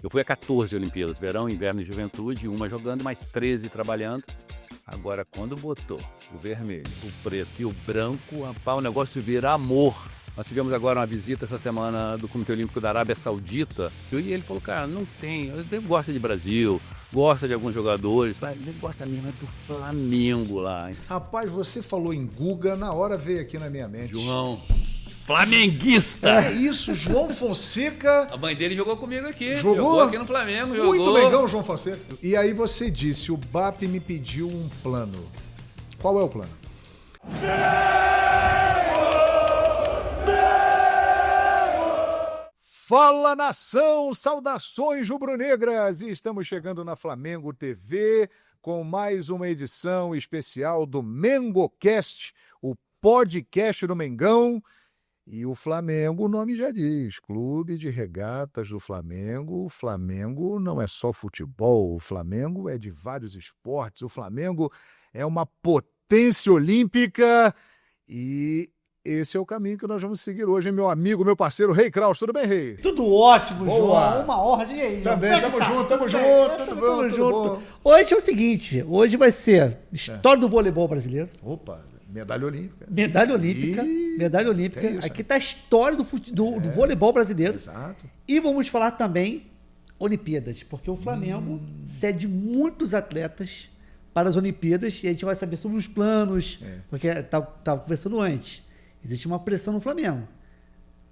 Eu fui a 14 Olimpíadas, verão, inverno e juventude, uma jogando, mais 13 trabalhando. Agora, quando botou o vermelho, o preto e o branco, rapaz, o negócio vira amor. Nós tivemos agora uma visita essa semana do Comitê Olímpico da Arábia Saudita e ele falou, cara, não tem, ele gosta de Brasil, gosta de alguns jogadores, mas ele gosta mesmo do Flamengo lá. Rapaz, você falou em Guga, na hora veio aqui na minha mente. João, flamenguista! É isso, João Fonseca. A mãe dele jogou comigo aqui. Jogou? Jogou aqui no Flamengo. Jogou. Muito legal, João Fonseca. E aí você disse, o BAP me pediu um plano. Qual é o plano? Fala, nação! Saudações rubro-negras! E estamos chegando na Flamengo TV com mais uma edição especial do MengoCast, o podcast do Mengão. E o Flamengo, o nome já diz, Clube de Regatas do Flamengo. O Flamengo não é só futebol, o Flamengo é de vários esportes. O Flamengo é uma potência olímpica e esse é o caminho que nós vamos seguir hoje, hein, meu amigo, meu parceiro, Rei Kraus. Tudo bem, Rei? Tudo ótimo, Boa. João. Uma honra. E aí, Também, tamo junto, tudo bom, tudo bom. Hoje é o seguinte, hoje vai ser história do voleibol brasileiro. Opa, medalha olímpica. Medalha olímpica. Medalha olímpica. Isso, aqui tá a história do voleibol brasileiro. Exato. E vamos falar também Olimpíadas, porque o Flamengo cede muitos atletas para as Olimpíadas e a gente vai saber sobre os planos, porque estava conversando antes. Existe uma pressão no Flamengo.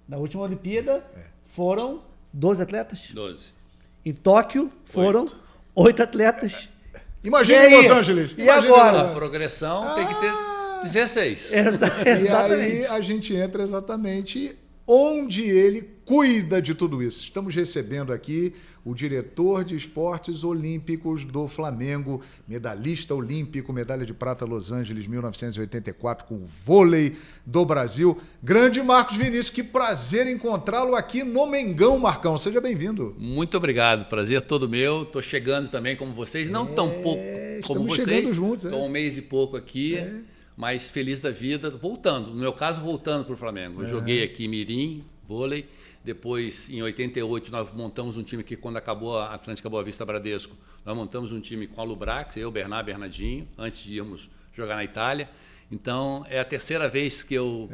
Na última Olimpíada foram 12 atletas. 12. Em Tóquio foram 8 atletas. Imagina em Los Angeles. E agora? A progressão tem que ter 16. E aí a gente entra exatamente onde ele cuida de tudo isso. Estamos recebendo aqui o diretor de esportes olímpicos do Flamengo, medalhista olímpico, medalha de prata Los Angeles 1984 com o vôlei do Brasil. Grande Marcos Vinícius, que prazer encontrá-lo aqui no Mengão, Marcão. Seja bem-vindo. Muito obrigado, prazer todo meu. Estou chegando também como vocês, não tão pouco como vocês. Chegando juntos. Estou um mês e pouco aqui, mas feliz da vida. Voltando, no meu caso, voltando para o Flamengo. Eu joguei aqui em Mirim, vôlei. Depois, em 88, nós montamos um time que, quando acabou a Atlântica Boa Vista Bradesco, nós montamos um time com a Lubrax, eu, Bernardinho, antes de irmos jogar na Itália. Então, é a terceira vez que eu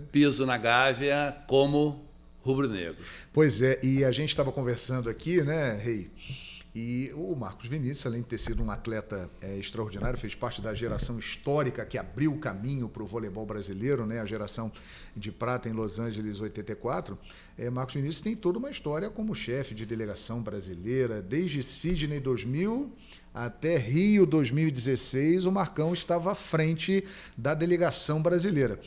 piso na Gávea como rubro-negro. Pois é, e a gente estava conversando aqui, né, Rei? E o Marcos Vinícius, além de ter sido um atleta extraordinário, fez parte da geração histórica que abriu o caminho para o voleibol brasileiro, né? A geração de prata em Los Angeles 84. Marcos Vinícius tem toda uma história como chefe de delegação brasileira, desde Sydney 2000 até Rio 2016, o Marcão estava à frente da delegação brasileira.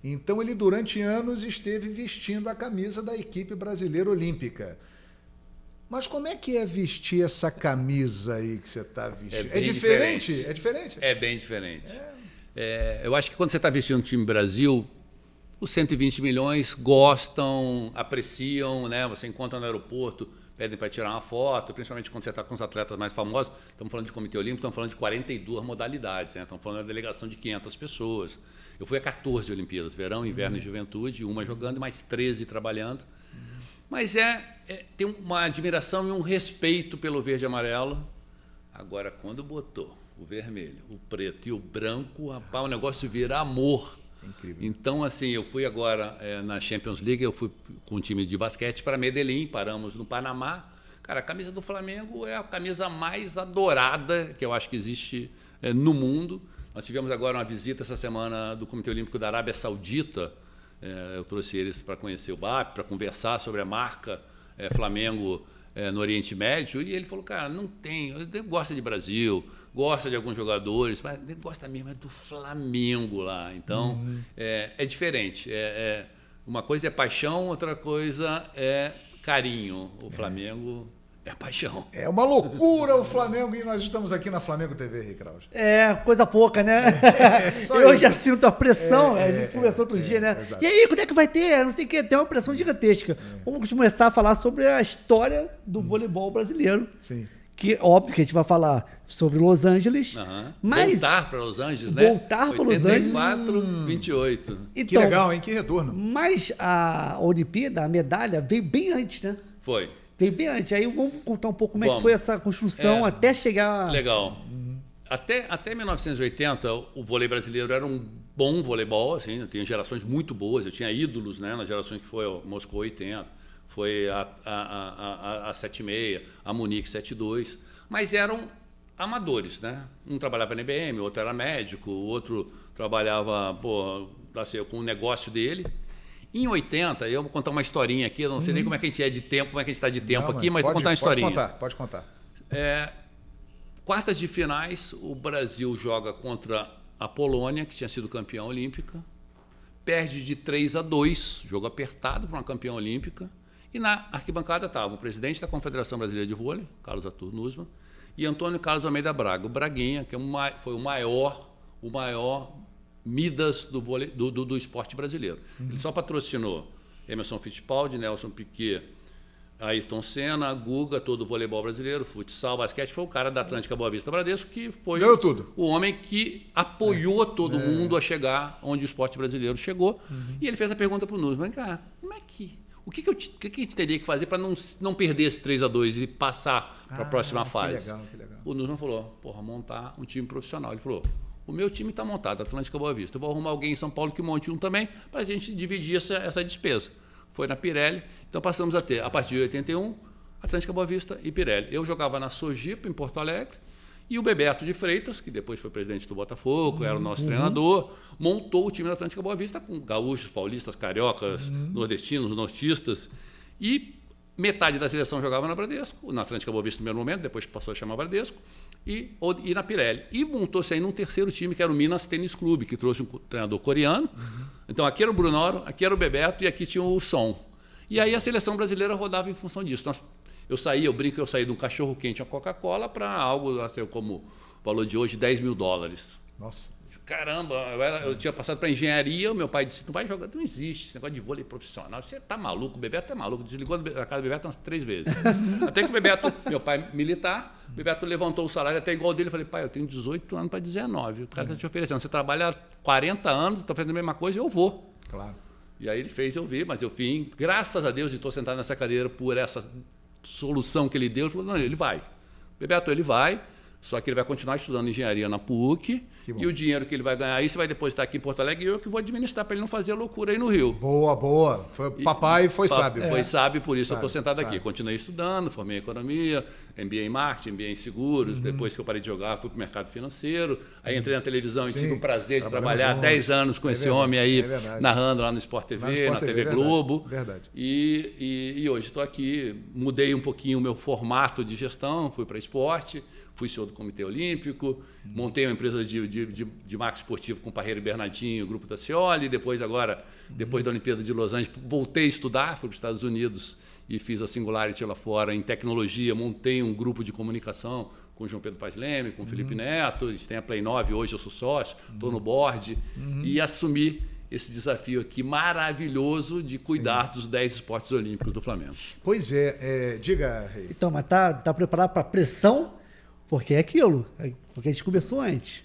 Então ele, durante anos, esteve vestindo a camisa da equipe brasileira olímpica. Mas como é que é vestir essa camisa aí que você está vestindo? É diferente? É diferente? É bem diferente. Eu acho que quando você está vestindo um time Brasil, os 120 milhões gostam, apreciam, né? Você encontra no aeroporto, pedem para tirar uma foto, principalmente quando você está com os atletas mais famosos. Estamos falando de Comitê Olímpico, estamos falando de 42 modalidades, né? Estamos falando de uma delegação de 500 pessoas. Eu fui a 14 Olimpíadas, verão, inverno e juventude, uma jogando e mais 13 trabalhando. Mas tem uma admiração e um respeito pelo verde e amarelo. Agora, quando botou o vermelho, o preto e o branco, rapaz, o negócio vira amor. Incrível. Então, assim, eu fui agora na Champions League, eu fui com um time de basquete para Medellín, paramos no Panamá. Cara, a camisa do Flamengo é a camisa mais adorada que eu acho que existe no mundo. Nós tivemos agora uma visita essa semana do Comitê Olímpico da Arábia Saudita. Eu trouxe eles para conhecer o BAP, para conversar sobre a marca Flamengo no Oriente Médio, e ele falou, cara, não tem, ele gosta de Brasil, gosta de alguns jogadores, mas ele gosta mesmo do Flamengo lá. Então, é diferente. Uma coisa é paixão, outra coisa é carinho. O Flamengo é paixão. É uma loucura o Flamengo, e nós estamos aqui na Flamengo TV, Rei Kraus. Coisa pouca, né? Eu já sinto a pressão, a gente conversou outro dia, né? Exato. E aí, quando é que vai ter? Não sei o que, tem uma pressão gigantesca. Vamos começar a falar sobre a história do voleibol brasileiro. Sim. Que, óbvio, que a gente vai falar sobre Los Angeles. Mas voltar para Los Angeles, né? Voltar para Los Angeles. 84, 28. Então, Que legal, hein? Que retorno. Mas a Olimpíada, a medalha, veio bem antes, né? Foi. veio bem antes. Aí vamos contar um pouco como é que Vamos. foi essa construção até chegar... Legal. Até 1980, o vôlei brasileiro era um bom voleibol, assim, eu tinha gerações muito boas, eu tinha ídolos, né, nas gerações que foi o Moscou 80, foi a 76, a Munique 72, mas eram amadores, né? Um trabalhava na IBM, o outro era médico, o outro trabalhava assim, com o negócio dele. Em 80, eu vou contar uma historinha aqui, eu não sei nem como é que a gente é de tempo, como é que a gente está de tempo aqui, mas vou contar uma historinha. Pode contar. Quartas de finais, o Brasil joga contra a Polônia, que tinha sido campeã olímpica, perde de 3-2, jogo apertado para uma campeã olímpica, e na arquibancada estava o presidente da Confederação Brasileira de Vôlei, Carlos Arthur Nussmann, e Antônio Carlos Almeida Braga, o Braguinha, que foi o maior Midas do esporte brasileiro. Ele só patrocinou Emerson Fittipaldi, Nelson Piquet, Ayrton Senna, Guga, todo o voleibol brasileiro, futsal, basquete, foi o cara da Atlântica Boa Vista Bradesco que foi o homem que apoiou todo mundo a chegar onde o esporte brasileiro chegou. E ele fez a pergunta para o Nussmann, cara, o que a gente teria que fazer para não perder esse 3-2 e passar para a próxima fase? Que legal. O Nussmann falou, montar um time profissional. Ele falou, o meu time está montado, Atlântica Boa Vista. Eu vou arrumar alguém em São Paulo que monte um também para a gente dividir essa despesa. Foi na Pirelli, então passamos a ter, a partir de 81, Atlântica Boa Vista e Pirelli. Eu jogava na Sojipa, em Porto Alegre, e o Bebeto de Freitas, que depois foi presidente do Botafogo, era o nosso treinador, montou o time da Atlântica Boa Vista com gaúchos, paulistas, cariocas, nordestinos, nortistas, e metade da seleção jogava na Bradesco, na Atlântica Boa Vista no primeiro momento, depois passou a chamar Bradesco, e na Pirelli. E montou-se aí num terceiro time, que era o Minas Tênis Clube, que trouxe um treinador coreano. Então aqui era o Brunoro, aqui era o Bebeto e aqui tinha o Som. E aí a seleção brasileira rodava em função disso. Eu saí de um cachorro quente, uma Coca-Cola, para algo assim, como o valor de hoje, $10 mil. Nossa. Caramba, eu tinha passado para engenharia, o meu pai disse, não vai jogar, não existe esse negócio de vôlei profissional, você tá maluco, o Bebeto é maluco, desligou a casa do Bebeto umas 3 vezes. Até que o Bebeto, meu pai militar, o Bebeto levantou o salário até igual dele, eu falei, pai, eu tenho 18 anos para 19, o cara está te oferecendo, você trabalha há 40 anos, está fazendo a mesma coisa, eu vou. Claro. E aí ele fez eu vir, mas eu vim, graças a Deus, e estou sentado nessa cadeira por essa solução que ele deu, ele falou, não, ele vai. Bebeto, ele vai, só que ele vai continuar estudando engenharia na PUC, e o dinheiro que ele vai ganhar aí, você vai depositar aqui em Porto Alegre, e eu que vou administrar para ele não fazer loucura aí no Rio. Boa. Papai foi sábio. Foi sábio, por isso eu estou sentado sábio. aqui. Continuei estudando, formei em economia, MBA em marketing, MBA em seguros. Depois que eu parei de jogar, fui para o mercado financeiro. Aí entrei na televisão e tive o prazer de trabalhar 10 anos com esse homem aí, narrando lá no Sport TV, na TV Globo. Verdade. E hoje estou aqui, mudei um pouquinho o meu formato de gestão, fui para esporte, fui CEO do Comitê Olímpico, montei uma empresa de marketing esportivo com o Parreira e Bernardinho, o grupo da Cioli, depois da Olimpíada de Los Angeles, voltei a estudar, fui para os Estados Unidos e fiz a Singularity lá fora em tecnologia, montei um grupo de comunicação com o João Pedro Paes Leme, com o Felipe Neto, a gente tem a Play 9, hoje eu sou sócio, estou no board, e assumi esse desafio aqui maravilhoso de cuidar dos 10 esportes olímpicos do Flamengo. Pois diga, Rei. Então, mas tá preparado para pressão? Porque é aquilo, porque a gente conversou antes.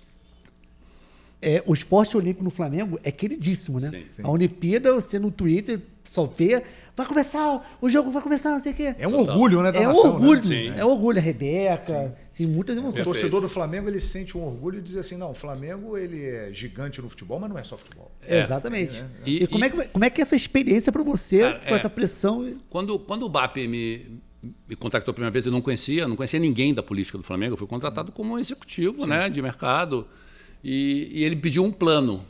O esporte olímpico no Flamengo é queridíssimo, né? Sim. A Olimpíada, você no Twitter só vê, vai começar, o jogo vai começar, não sei o quê. É um orgulho, né, da É nação, orgulho, né? é orgulho. A Rebeca, assim, muitas emoções. O torcedor do Flamengo, ele sente um orgulho e diz assim, não, o Flamengo ele é gigante no futebol, mas não é só futebol. Exatamente. E como é que é essa experiência para você, cara, com essa pressão? Quando o BAP me contactou a primeira vez, eu não conhecia ninguém da política do Flamengo, eu fui contratado como executivo, né, de mercado, e ele pediu um plano.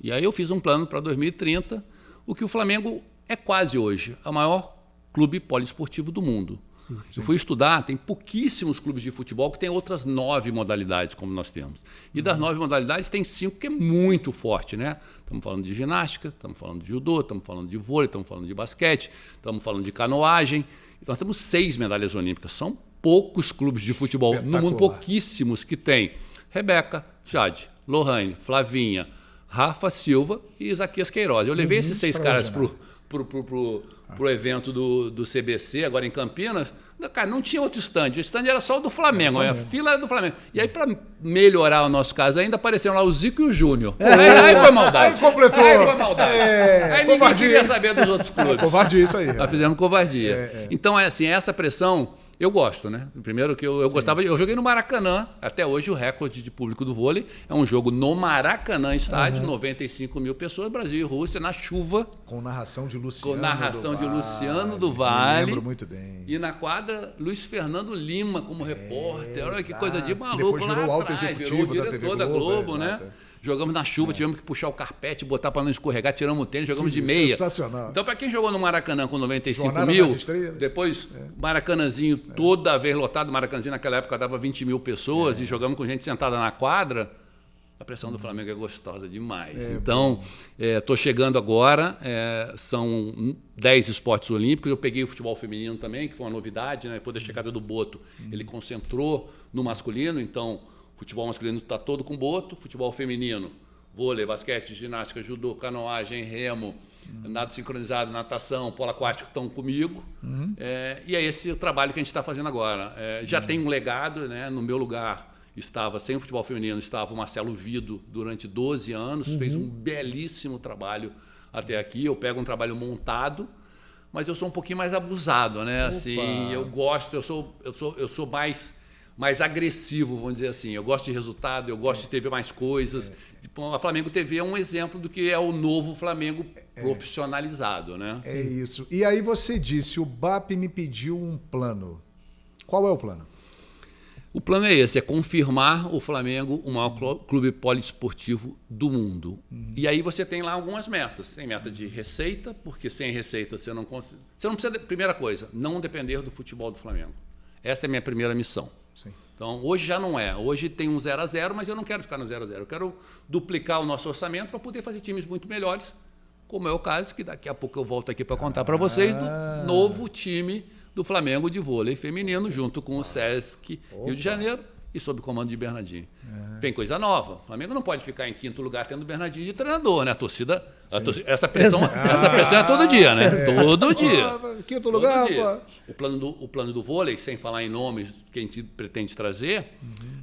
E aí eu fiz um plano para 2030, o que o Flamengo é quase hoje o maior clube poliesportivo do mundo. Sim. Eu fui estudar, tem pouquíssimos clubes de futebol que têm outras 9 modalidades, como nós temos. E das 9 modalidades, tem 5 que é muito forte, né? Estamos falando de ginástica, estamos falando de judô, estamos falando de vôlei, estamos falando de basquete, estamos falando de canoagem. Então, nós temos 6 medalhas olímpicas. São poucos clubes de futebol no mundo, pouquíssimos que têm. Rebeca, Jade, Lohane, Flavinha, Rafa Silva e Isaquias Queiroz. Eu levei esses 6 caras pro evento do CBC, agora em Campinas. Cara, não tinha outro stand. O stand era só o do Flamengo. A fila era do Flamengo. E aí, para melhorar o nosso caso, ainda apareceram lá o Zico e o Júnior. Aí foi maldade. Aí completou. Aí foi maldade. Aí ninguém queria saber dos outros clubes. Covardia isso aí. Nós fizemos covardia. Então, assim, essa pressão... Eu gosto, né? Primeiro que eu gostava... Eu joguei no Maracanã. Até hoje o recorde de público do vôlei é um jogo no Maracanã estádio, 95 mil pessoas, Brasil e Rússia, na chuva. Com narração de Luciano do Vale. Eu lembro muito bem. E na quadra, Luiz Fernando Lima como repórter. Olha que coisa de maluco. Depois virou lá alto atrás, executivo virou o diretor da Globo, né? Jogamos na chuva, tivemos que puxar o carpete, botar para não escorregar, tiramos o tênis, jogamos de meia. Sensacional. Então, para quem jogou no Maracanã com 95 Jornada mil, das Estrelas. depois Maracanãzinho toda vez lotado, Maracanãzinho naquela época dava 20 mil pessoas e jogamos com gente sentada na quadra, a pressão do Flamengo é gostosa demais. Então, estou chegando agora, são 10 esportes olímpicos, eu peguei o futebol feminino também, que foi uma novidade, né? Depois da chegada do Boto, ele concentrou no masculino, então... Futebol masculino está todo com Boto, futebol feminino, vôlei, basquete, ginástica, judô, canoagem, remo, nado sincronizado, natação, polo aquático estão comigo. E é esse o trabalho que a gente está fazendo agora. Já tem um legado, né? No meu lugar estava, sem o futebol feminino, estava o Marcelo Vido durante 12 anos, fez um belíssimo trabalho até aqui. Eu pego um trabalho montado, mas eu sou um pouquinho mais abusado, né? Assim, eu gosto, eu sou mais agressivo, vamos dizer assim. Eu gosto de resultado, eu gosto de TV mais coisas. A Flamengo TV é um exemplo do que é o novo Flamengo profissionalizado, né? É isso. E aí você disse, o BAP me pediu um plano. Qual é o plano? O plano é esse, é confirmar o Flamengo o maior clube poliesportivo do mundo. E aí você tem lá algumas metas. Tem meta de receita, porque sem receita você não precisa... Primeira coisa, não depender do futebol do Flamengo. Essa é a minha primeira missão. Sim. Então, hoje já não é. Hoje tem um 0-0, mas eu não quero ficar no 0-0. Eu quero duplicar o nosso orçamento para poder fazer times muito melhores, como é o caso, que daqui a pouco eu volto aqui para contar para vocês, do novo time do Flamengo de vôlei feminino, junto com o Sesc Rio de Janeiro e sob comando de Bernardinho. Tem coisa nova. O Flamengo não pode ficar em quinto lugar tendo Bernardinho de treinador, né? A torcida essa pressão é todo dia, né? Todo dia. Quinto lugar, dia. O plano do vôlei, sem falar em nomes que a gente pretende trazer,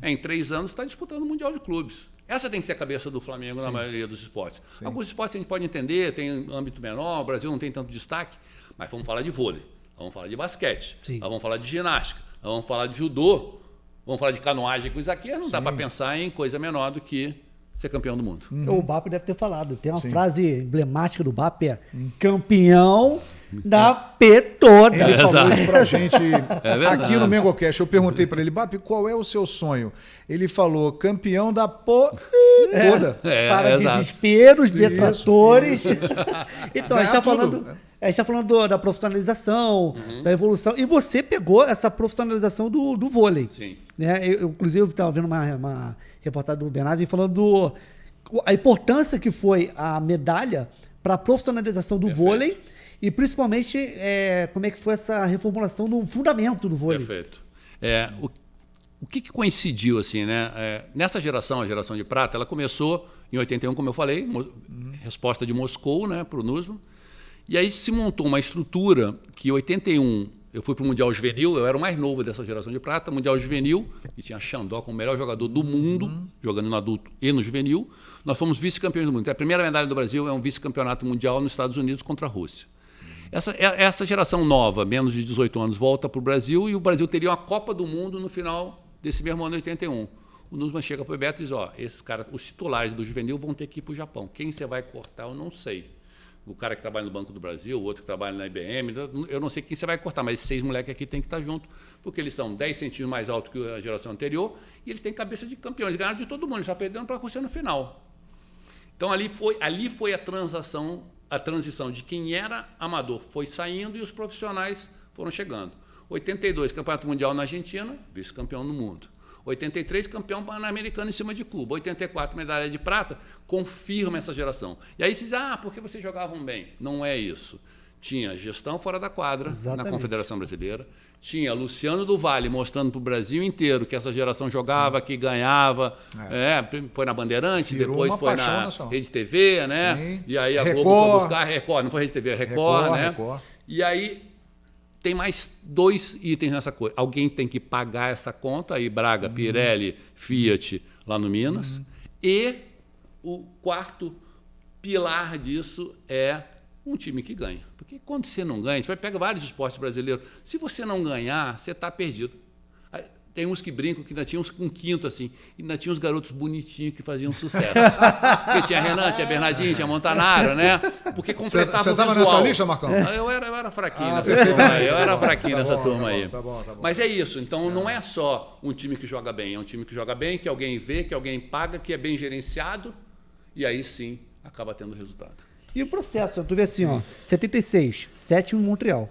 em 3 anos está disputando o Mundial de Clubes. Essa tem que ser a cabeça do Flamengo na maioria dos esportes. Alguns esportes a gente pode entender, tem âmbito menor, o Brasil não tem tanto destaque, mas vamos falar de vôlei, vamos falar de basquete, vamos falar de ginástica, vamos falar de judô, vamos falar de canoagem com isso aqui, não dá para pensar em coisa menor do que ser campeão do mundo. O BAP deve ter falado. Tem uma frase emblemática do BAP, campeão da P toda. Ele falou isso pra gente aqui no MengoCast. Eu perguntei para ele, BAP, qual é o seu sonho? Ele falou, campeão da toda. Para desesperos, detratores. Então, a gente está falando da profissionalização, da evolução. E você pegou essa profissionalização do vôlei. Sim. Né? Eu inclusive, estava vendo uma reportagem do Bernardo falando a importância que foi a medalha para a profissionalização do vôlei e, principalmente, como é que foi essa reformulação no fundamento do vôlei. Perfeito. O que coincidiu, assim, né? Nessa geração, a geração de prata, ela começou em 81, como eu falei, resposta de Moscou, né, para o NUSMA. E aí se montou uma estrutura que em 81 eu fui para o Mundial Juvenil, eu era o mais novo dessa geração de prata, Mundial Juvenil, e tinha Xandó como o melhor jogador do mundo, jogando no adulto e no juvenil. Nós fomos vice-campeões do mundo. Então, a primeira medalha do Brasil é um vice-campeonato mundial nos Estados Unidos contra a Rússia. Essa geração nova, menos de 18 anos, volta para o Brasil e o Brasil teria uma Copa do Mundo no final desse mesmo ano, 81. O Nussmann chega para o Bebeto e diz, esses caras, os titulares do juvenil vão ter que ir para o Japão. Quem você vai cortar, eu não sei. O cara que trabalha no Banco do Brasil, o outro que trabalha na IBM, eu não sei quem você vai cortar, mas esses 6 moleques aqui tem que estar junto, porque eles são 10 centímetros mais altos que a geração anterior e eles têm cabeça de campeão. Eles ganharam de todo mundo, já perderam para a Rússia no final. Então, ali foi a transição de quem era amador foi saindo e os profissionais foram chegando. 82, Campeonato Mundial na Argentina, vice-campeão no mundo. 83, campeão pan-americano em cima de Cuba. 84, medalha de prata, confirma essa geração. E aí você diz, por que vocês jogavam bem? Não é isso. tinha gestão fora da quadra Exatamente. na Confederação Brasileira, tinha Luciano do Vale mostrando para o Brasil inteiro que essa geração jogava, que ganhava, foi na Bandeirantes, Virou depois uma foi paixão na nacional. Rede TV, né? Sim. E aí a Record. Globo foi buscar Record, não foi Rede TV, é Record, né? Record. E aí tem mais 2 itens nessa coisa. Alguém tem que pagar essa conta, aí Braga, Pirelli, Fiat, lá no Minas. E o quarto pilar disso é um time que ganha. Porque quando você não ganha, você pega vários esportes brasileiros, se você não ganhar, você está perdido. Tem uns que brincam que ainda tinha um quinto assim, e ainda tinha uns garotos bonitinhos que faziam sucesso. Porque tinha Renan, tinha Bernardinho, tinha Montanaro, né? Porque completava Você o estava visual. nessa lista, Marcão? Eu era fraquinho nessa turma aí. Eu era fraquinho nessa turma aí. Tá bom. Mas é isso. Então não é só um time que joga bem, é um time que joga bem, que alguém vê, que alguém paga, que é bem gerenciado, e aí sim acaba tendo resultado. E o processo, tu vê assim, ó, 76, sétimo em Montreal.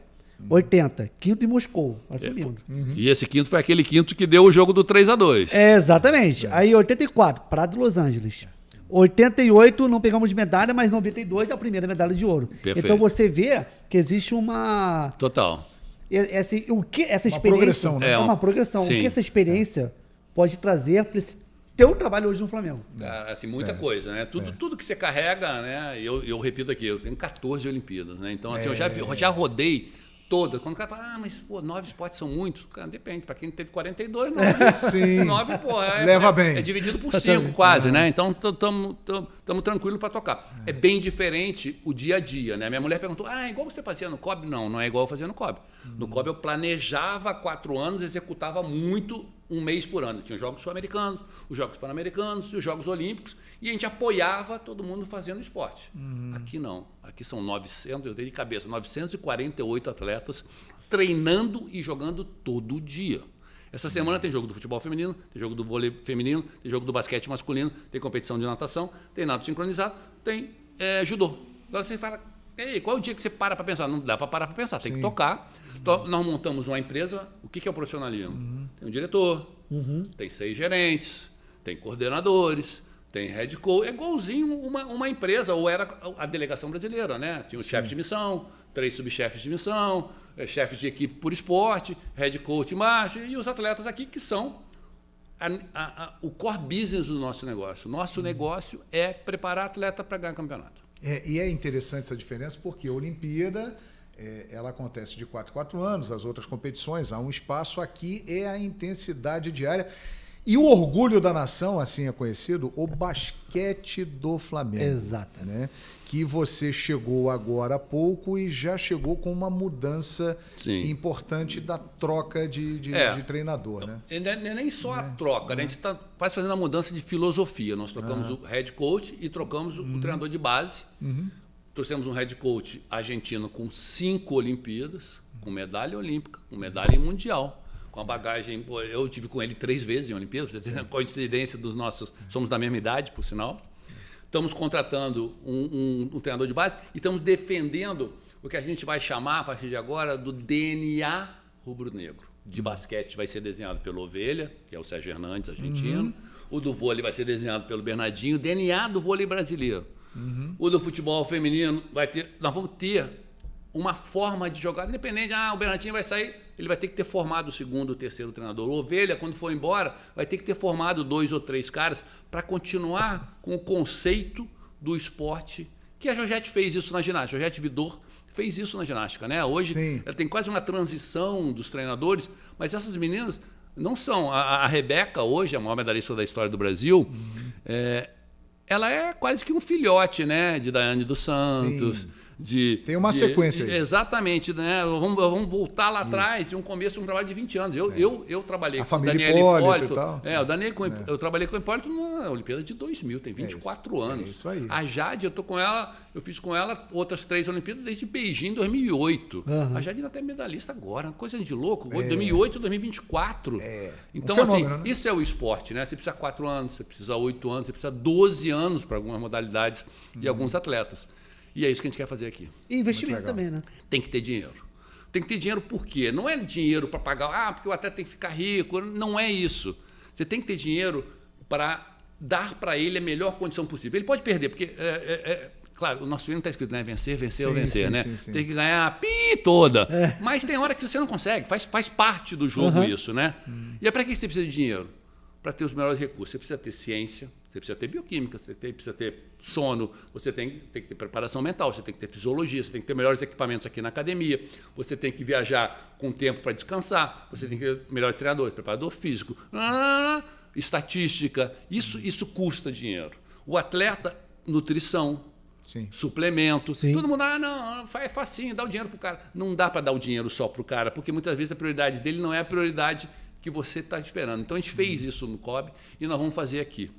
80, quinto em Moscou, vai subindo. E esse quinto foi aquele quinto que deu o jogo do 3-2. Exatamente. Aí 84, Prado de Los Angeles. 88 não pegamos medalha, mas 92 é a primeira medalha de ouro. Perfeito. Então você vê que existe uma Total. essa experiência progressão, né? É uma progressão. Sim. O que essa experiência pode trazer para esse teu trabalho hoje no Flamengo? Cara, assim, muita coisa, né? Tudo que você carrega, né? Eu repito aqui, eu tenho 14 Olimpíadas, né? Então, assim, eu já rodei todas. Quando o cara fala, mas, pô, 9 esportes são muitos. Cara, depende. Para quem teve 42, 9. Sim. 9, pô, Leva bem. É dividido por 5, quase, né? Então, estamos tranquilos para tocar. É bem diferente o dia a dia, né? Minha mulher perguntou, igual você fazia no COB? Não é igual eu fazia no COB. No COB eu planejava 4 anos, executava muito, um mês por ano. Tinha os Jogos Sul-Americanos, os Jogos Pan-Americanos e os Jogos Olímpicos, e a gente apoiava todo mundo fazendo esporte. Aqui não. Aqui são 900, eu dei de cabeça, 948 atletas treinando e jogando todo dia. Essa semana tem jogo do futebol feminino, tem jogo do vôlei feminino, tem jogo do basquete masculino, tem competição de natação, tem nado sincronizado, tem judô. Agora você fala, qual é o dia que você para pensar? Não dá para parar para pensar, tem que tocar. Então, nós montamos uma empresa, o que é o profissionalismo? Tem um diretor, tem 6 gerentes, tem coordenadores, tem head coach, é igualzinho uma empresa, ou era a delegação brasileira, né? Tinha o chefe de missão, 3 subchefes de missão, chefes de equipe por esporte, head coach embaixo, e os atletas aqui que são o core business do nosso negócio. Nosso negócio é preparar atleta para ganhar campeonato. E é interessante essa diferença porque a Olimpíada ela acontece de 4 em 4 anos, as outras competições há um espaço, aqui é a intensidade diária. E o orgulho da nação, assim é conhecido, o basquete do Flamengo. Exato. Né? Que você chegou agora há pouco e já chegou com uma mudança importante da troca de treinador. Né? Não é nem só a troca, né? A gente está quase fazendo uma mudança de filosofia. Nós trocamos o head coach e trocamos o treinador de base. Trouxemos um head coach argentino com 5 Olimpíadas, com medalha olímpica, com medalha mundial. Com a bagagem, eu tive com ele 3 vezes em Olimpíadas, para você ter coincidência dos nossos, somos da mesma idade, por sinal. Estamos contratando um treinador de base e estamos defendendo o que a gente vai chamar, a partir de agora, do DNA rubro-negro. De basquete vai ser desenhado pelo Ovelha, que é o Sérgio Hernandes, argentino. O do vôlei vai ser desenhado pelo Bernardinho, DNA do vôlei brasileiro. O do futebol feminino nós vamos ter uma forma de jogar, independente, o Bernardinho vai sair, ele vai ter que ter formado o 2º, o 3º treinador. O Ovelha, quando for embora, vai ter que ter formado 2 ou 3 caras para continuar com o conceito do esporte, que a Georgette fez isso na ginástica. A Georgette Vidor fez isso na ginástica, né? Hoje ela tem quase uma transição dos treinadores, mas essas meninas não são. A Rebeca, hoje, a maior medalhista da história do Brasil, ela é quase que um filhote, né? De Daiane dos Santos. Tem uma sequência aí. Exatamente, né? Vamos voltar lá atrás, e um começo de um trabalho de 20 anos. Eu trabalhei com o Daniel Hipólito. Eu trabalhei com o Hipólito na Olimpíada de 2000, tem 24 anos. É isso aí. A Jade, eu fiz com ela outras 3 Olimpíadas desde Beijing em 2008. A Jade ainda até é medalhista agora, coisa de louco. 2008, 2024. Então, fenômeno, né? isso é o esporte, né? Você precisa 4 anos, você precisa 8 anos, você precisa 12 anos para algumas modalidades e alguns atletas. E é isso que a gente quer fazer aqui. E investimento também, né? Tem que ter dinheiro. Tem que ter dinheiro por quê? Não é dinheiro para pagar, porque o atleta tem que ficar rico. Não é isso. Você tem que ter dinheiro para dar para ele a melhor condição possível. Ele pode perder, porque, Claro, o nosso hino está escrito, né? Vencer, vencer ou Sim, vencer, sim, né? sim, sim. Tem que ganhar a pi toda. Mas tem hora que você não consegue, faz parte do jogo isso, né? E é para que você precisa de dinheiro? Para ter os melhores recursos. Você precisa ter ciência, você precisa ter bioquímica, você precisa ter sono, você tem que ter preparação mental, você tem que ter fisiologia, você tem que ter melhores equipamentos aqui na academia, você tem que viajar com tempo para descansar, você tem que ter melhores treinadores, preparador físico, estatística. Isso custa dinheiro. O atleta, nutrição, Sim. Sim. suplemento. Todo mundo, não, faz facinho, dá o dinheiro pro cara. Não dá para dar o dinheiro só pro cara, porque muitas vezes a prioridade dele não é a prioridade que você está esperando. Então a gente fez isso no COB e nós vamos fazer aqui.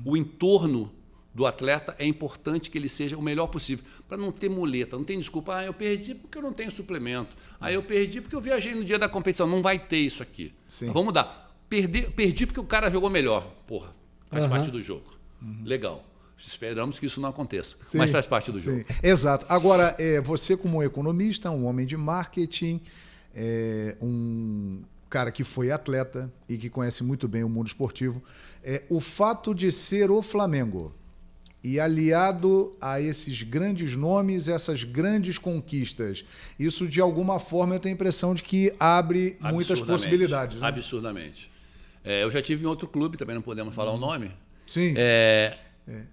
O entorno do atleta é importante que ele seja o melhor possível, para não ter muleta, não tem desculpa, eu perdi porque eu não tenho suplemento, eu perdi porque eu viajei no dia da competição. Não vai ter isso aqui. Nós vamos mudar. Perdi porque o cara jogou melhor. Porra, faz parte do jogo. Legal. Esperamos que isso não aconteça, mas faz parte do jogo. Exato. Agora, você como economista, um homem de marketing, um cara que foi atleta e que conhece muito bem o mundo esportivo, o fato de ser o Flamengo e aliado a esses grandes nomes, essas grandes conquistas, isso de alguma forma eu tenho a impressão de que abre muitas possibilidades. Né? Absurdamente. Eu já tive em outro clube, também não podemos falar o nome. Sim.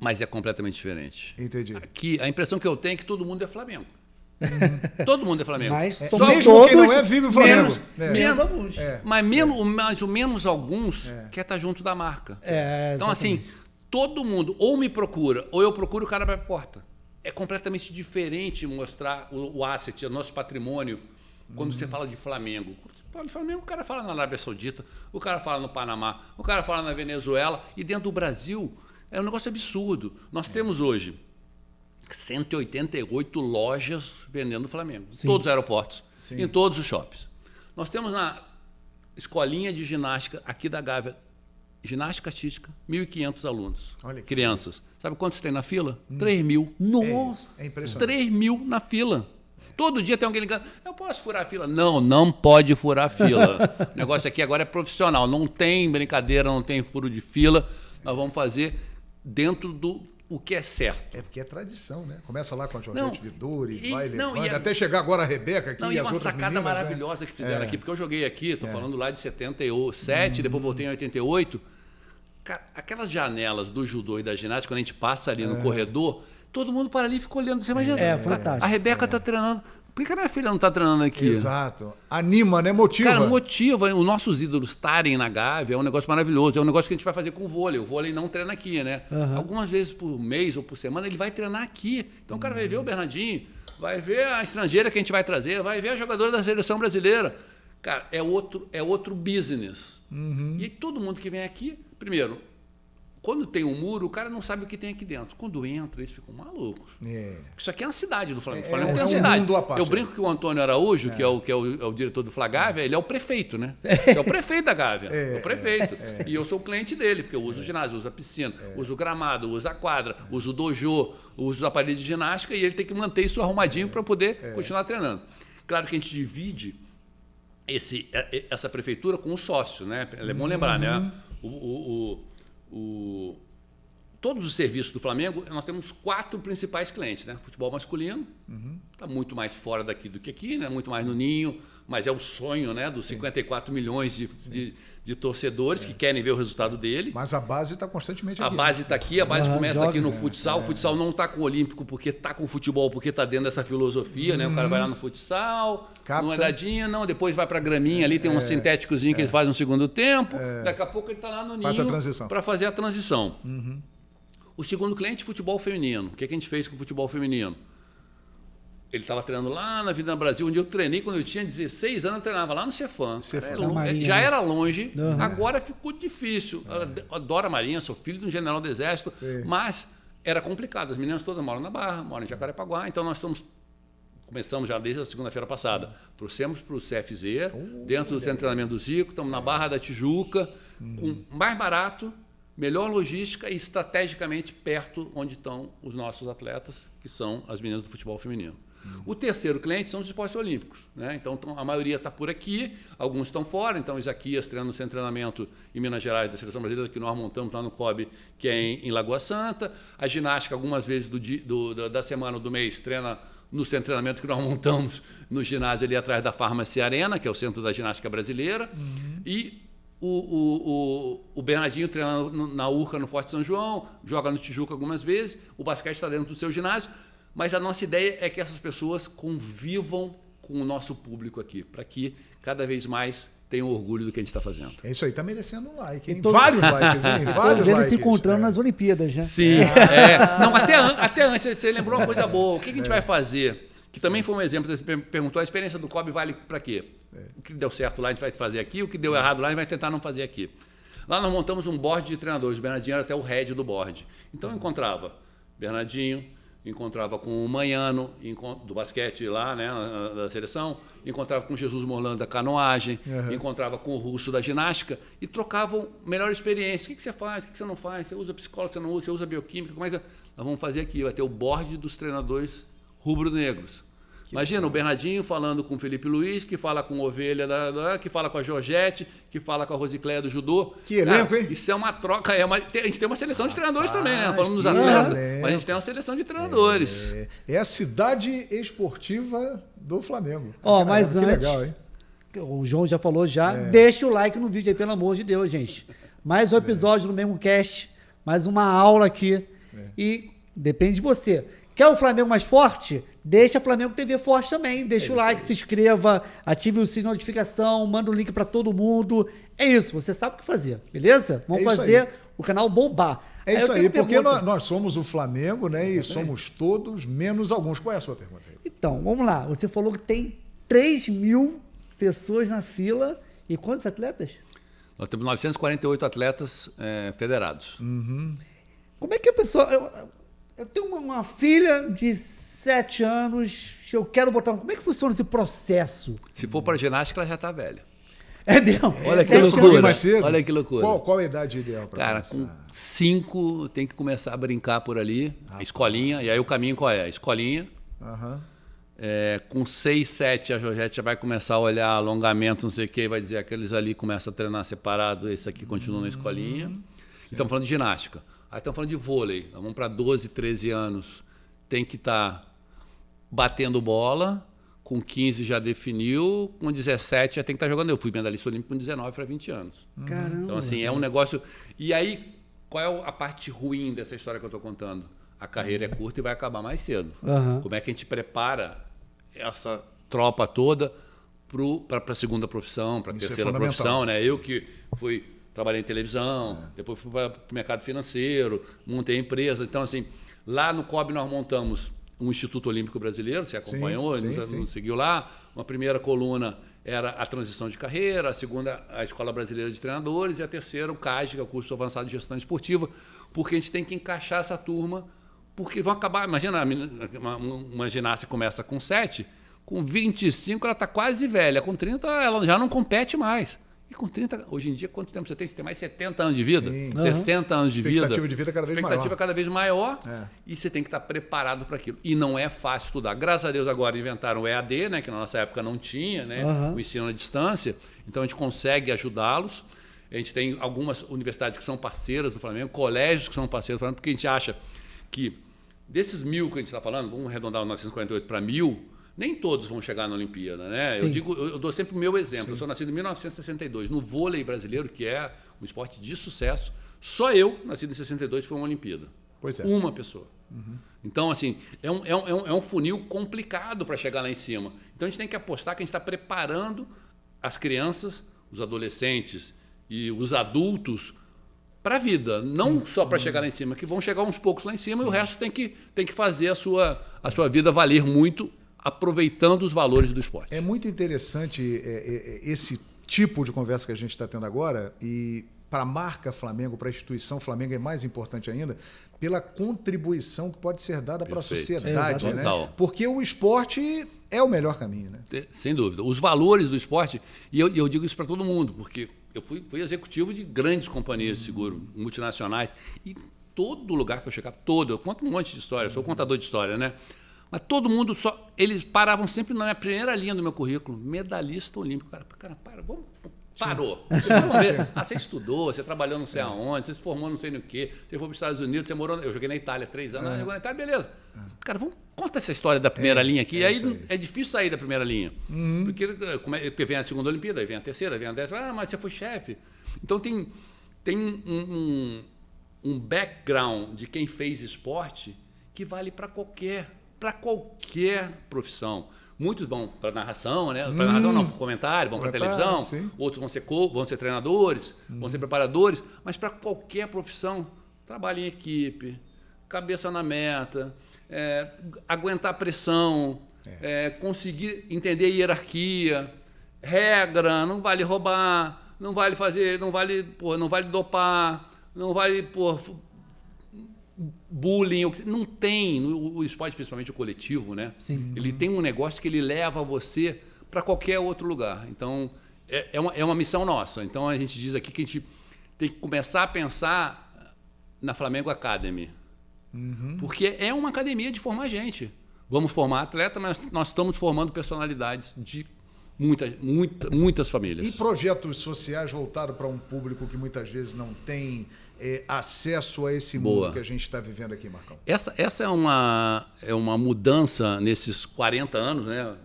Mas é completamente diferente. Entendi. Aqui, a imprão que eu tenho é que todo mundo é Flamengo. Todo mundo é Flamengo. Mas Só somos mesmo todos, quem não é vive o Flamengo. menos alguns. Mas o menos alguns quer estar junto da marca. Então, assim, todo mundo ou me procura, ou eu procuro, o cara vai para a porta. É completamente diferente mostrar o asset, o nosso patrimônio, quando você fala de Flamengo. Quando fala de Flamengo, o cara fala na Arábia Saudita, o cara fala no Panamá, o cara fala na Venezuela, e dentro do Brasil é um negócio absurdo. Nós temos hoje 188 lojas vendendo Flamengo, em todos os aeroportos, em todos os shoppings. Nós temos na escolinha de ginástica aqui da Gávea, ginástica artística, 1.500 alunos, crianças. Sabe quantos tem na fila? 3.000. Nossa! É impressionante. 3.000 na fila. Todo dia tem alguém ligando, eu posso furar a fila? Não, não pode furar a fila. O negócio aqui agora é profissional, não tem brincadeira, não tem furo de fila. Nós vamos fazer dentro do o que é certo. Porque é tradição, né? Começa lá com a Georgette Vidori, vai levando, e até chegar agora a Rebeca aqui e as uma outras sacada meninas, maravilhosa que fizeram aqui, porque eu joguei aqui, estou falando lá de 77, depois voltei em 88. Cara, aquelas janelas do judô e da ginástica, quando a gente passa ali no corredor, todo mundo para ali e fica olhando. Você imagina, fantástico. A Rebeca está treinando. Por que a minha filha não está treinando aqui? Exato. Anima, né? Motiva. Cara, motiva. Os nossos ídolos estarem na Gávea é um negócio maravilhoso. É um negócio que a gente vai fazer com o vôlei. O vôlei não treina aqui, né? Algumas vezes por mês ou por semana ele vai treinar aqui. Então o cara vai ver o Bernardinho, vai ver a estrangeira que a gente vai trazer, vai ver a jogadora da seleção brasileira. Cara, é outro business. E todo mundo que vem aqui, primeiro, quando tem um muro, o cara não sabe o que tem aqui dentro. Quando entra, eles ficam malucos. Isso aqui é uma cidade do Flamengo. O Flamengo tem uma cidade. Mundo à parte, eu brinco que o Antônio Araújo, que é o diretor do Flagávia, ele é o prefeito, né? É o prefeito da Gávea. É o prefeito. E eu sou o cliente dele, porque eu uso o ginásio, uso a piscina, uso o gramado, uso a quadra, uso o dojo, uso os aparelhos de ginástica, e ele tem que manter isso arrumadinho para poder continuar treinando. Claro que a gente divide essa prefeitura com o sócio, né? É bom lembrar, né? Todos os serviços do Flamengo, nós temos 4 principais clientes, né? Futebol masculino, está muito mais fora daqui do que aqui, né? Muito mais no ninho, mas é o sonho, né? Dos 54 milhões de torcedores que querem ver o resultado dele. Mas a base está constantemente aqui. A base está aqui, a base começa aqui no futsal. O futsal não está com o olímpico porque está com o futebol, porque está dentro dessa filosofia, né? O cara vai lá no futsal, numa dadinha, depois vai para a graminha, ali tem um sintéticozinho que ele faz no segundo tempo, daqui a pouco ele está lá no ninho para fazer a transição. O segundo cliente, futebol feminino. O que a gente fez com o futebol feminino? Ele estava treinando lá na Vida Brasil, onde eu treinei quando eu tinha 16 anos, eu treinava lá no Cefam. Já era longe, agora ficou difícil. Eu adoro a Marinha, sou filho de um general do Exército, mas era complicado. As meninas todas moram na Barra, moram em Jacarepaguá, então nós começamos já desde a segunda-feira passada. Trouxemos para o CFZ, dentro do centro de treinamento do Zico, estamos na Barra da Tijuca, com mais barato, melhor logística e estrategicamente perto onde estão os nossos atletas, que são as meninas do futebol feminino. O terceiro cliente são os esportes olímpicos, né? Então a maioria está por aqui, alguns estão fora. Então, Isaquias treina no centro de treinamento em Minas Gerais da Seleção Brasileira, que nós montamos lá no COB, que é em Lagoa Santa. A ginástica, algumas vezes da semana ou do mês, treina no centro de treinamento que nós montamos no ginásio ali atrás da Farmácia Arena, que é o centro da ginástica brasileira. E o Bernardinho treina na Urca, no Forte São João, joga no Tijuca algumas vezes. O basquete está dentro do seu ginásio. Mas a nossa ideia é que essas pessoas convivam com o nosso público aqui, para que cada vez mais tenham orgulho do que a gente está fazendo. É isso aí, está merecendo um like, hein? Todo- Vários likes, hein? Vários Todos eles likes. se encontrando nas Olimpíadas, né? Sim. Não, até antes, você lembrou uma coisa boa. O que a gente vai fazer? Que também foi um exemplo, você perguntou, a experiência do COB vale para quê? O que deu certo lá a gente vai fazer aqui, o que deu errado lá a gente vai tentar não fazer aqui. Lá nós montamos um board de treinadores, o Bernardinho era até o head do board. Então eu encontrava Bernardinho, encontrava com o Manhano, do basquete lá, né, da seleção, encontrava com Jesus Morlando da canoagem, encontrava com o Russo da ginástica e trocavam melhor experiência. O que você faz, o que você não faz? Você usa psicólogo, você não usa, você usa bioquímica, mas nós vamos fazer aqui, vai ter o board dos treinadores rubro-negros. Imagina o Bernardinho falando com o Felipe Luiz, que fala com o Ovelha, que fala com a Georgette, que fala com a Rosicléia do judô. Que elenco, hein? Isso é uma troca. A gente tem uma seleção de treinadores também, né? Falando dos que atletas, elenco. mas a gente tem uma seleção de treinadores. É a cidade esportiva do Flamengo. Ó, mas que antes, legal, hein? o João já falou já, deixa o like no vídeo aí, pelo amor de Deus, gente. Mais um episódio do mesmo cast, mais uma aula aqui. E depende de você. Quer o Flamengo mais forte? Deixa a Flamengo TV forte também. Deixa o like, se inscreva, ative o sininho de notificação, manda o link para todo mundo. É isso, você sabe o que fazer, beleza? Vamos isso fazer aí. o canal bombar. É isso eu aí, tenho porque pergunta. nós somos o Flamengo, né? E somos todos, menos alguns. Qual é a sua pergunta aí? Então, vamos lá. Você falou que tem 3.000 pessoas na fila. E quantos atletas? Nós temos 948 atletas federados. Como é que a pessoa... Eu tenho uma filha de 7 anos, eu quero botar... Como é que funciona esse processo? Se for para ginástica, ela já está velha. É mesmo? Olha que 7 Um pouquinho loucura. mais cedo? Olha que loucura. Qual a idade ideal para Cara, com 5 tem que começar a brincar por ali, a escolinha, e aí o caminho qual é? A escolinha. Aham. Com 6, 7, a Georgette já vai começar a olhar alongamento, não sei o que, vai dizer aqueles ali começam a treinar separado, esse aqui continua na escolinha. E estamos falando de ginástica. Aí estamos falando de vôlei. Nós vamos para 12, 13 anos. Tem que estar batendo bola. Com 15 já definiu. Com 17 já tem que estar jogando. Eu fui medalhista olímpico com 19 para 20 anos. Caramba. Então, assim, é um negócio... E aí, qual é a parte ruim dessa história que eu estou contando? A carreira é curta e vai acabar mais cedo. Como é que a gente prepara essa tropa toda para a segunda profissão, para a terceira profissão, né? Eu que trabalhei em televisão, depois fui para o mercado financeiro, montei a empresa. Então, assim, lá no COB nós montamos um Instituto Olímpico Brasileiro, você acompanhou, nos seguiu lá. Uma primeira coluna era a transição de carreira, a segunda, a Escola Brasileira de Treinadores, e a terceira, o CAG, que é o curso avançado de gestão esportiva, porque a gente tem que encaixar essa turma, porque vão acabar, imagina, uma ginasta começa com 7, com 25 ela está quase velha, com 30 ela já não compete mais. E com 30, hoje em dia, quanto tempo você tem? Você tem mais 70 anos de vida, 60 anos de vida. Expectativa de vida cada vez maior. Expectativa cada vez maior e você tem que estar preparado para aquilo. E não é fácil estudar. Graças a Deus agora inventaram o EAD, né, que na nossa época não tinha, né, o ensino à distância. Então a gente consegue ajudá-los. A gente tem algumas universidades que são parceiras do Flamengo, colégios que são parceiros do Flamengo, porque a gente acha que desses 1.000 que a gente está falando, vamos arredondar o 948 para 1.000, nem todos vão chegar na Olimpíada, né? Eu dou sempre o meu exemplo. Eu sou nascido em 1962, no vôlei brasileiro, que é um esporte de sucesso. Só eu, nascido em 62, foi uma Olimpíada. Pois é. Uma pessoa. Então, assim, é um funil complicado para chegar lá em cima. Então, a gente tem que apostar que a gente está preparando as crianças, os adolescentes e os adultos para a vida, não só para chegar lá em cima, que vão chegar uns poucos lá em cima e o resto tem que fazer a sua vida valer muito, aproveitando os valores do esporte. É muito interessante esse tipo de conversa que a gente está tendo agora, e para a marca Flamengo, para a instituição Flamengo é mais importante ainda, pela contribuição que pode ser dada para a sociedade, né? Porque o esporte é o melhor caminho, né? Sem dúvida. Os valores do esporte, e eu digo isso para todo mundo, porque eu fui executivo de grandes companhias de seguro, multinacionais, e todo lugar que eu chegar, eu conto um monte de história, eu sou contador de história, né? Mas todo mundo eles paravam sempre na primeira linha do meu currículo, medalhista olímpico. Cara, parou. Vamos ver. Você estudou, você trabalhou não sei aonde, você se formou não sei no quê, você foi para os Estados Unidos, você morou... Eu joguei na Itália 3 anos, jogou na Itália, beleza. Cara, conta essa história da primeira linha aqui. Aí é difícil sair da primeira linha. Porque vem a segunda Olimpíada, aí vem a terceira, vem a 10ª. Mas você foi chefe. Então tem um background de quem fez esporte que vale para qualquer profissão. Muitos vão para narração, né? Para narração não, para comentário, vão para televisão. Sim. Outros vão ser treinadores, vão ser preparadores. Mas para qualquer profissão, trabalho em equipe, cabeça na meta, aguentar pressão, conseguir entender a hierarquia, regra, não vale roubar, não vale fazer, não vale dopar, não vale bullying, não tem. O esporte, principalmente o coletivo, né? Sim. Ele tem um negócio que ele leva você para qualquer outro lugar. Então, é uma missão nossa. Então, a gente diz aqui que a gente tem que começar a pensar na Flamengo Academy. Porque é uma academia de formar gente. Vamos formar atleta, mas nós estamos formando personalidades de muitas famílias. E projetos sociais voltados para um público que muitas vezes não tem acesso a esse mundo que a gente está vivendo aqui, Marcão? Essa é uma mudança nesses 40 anos, né?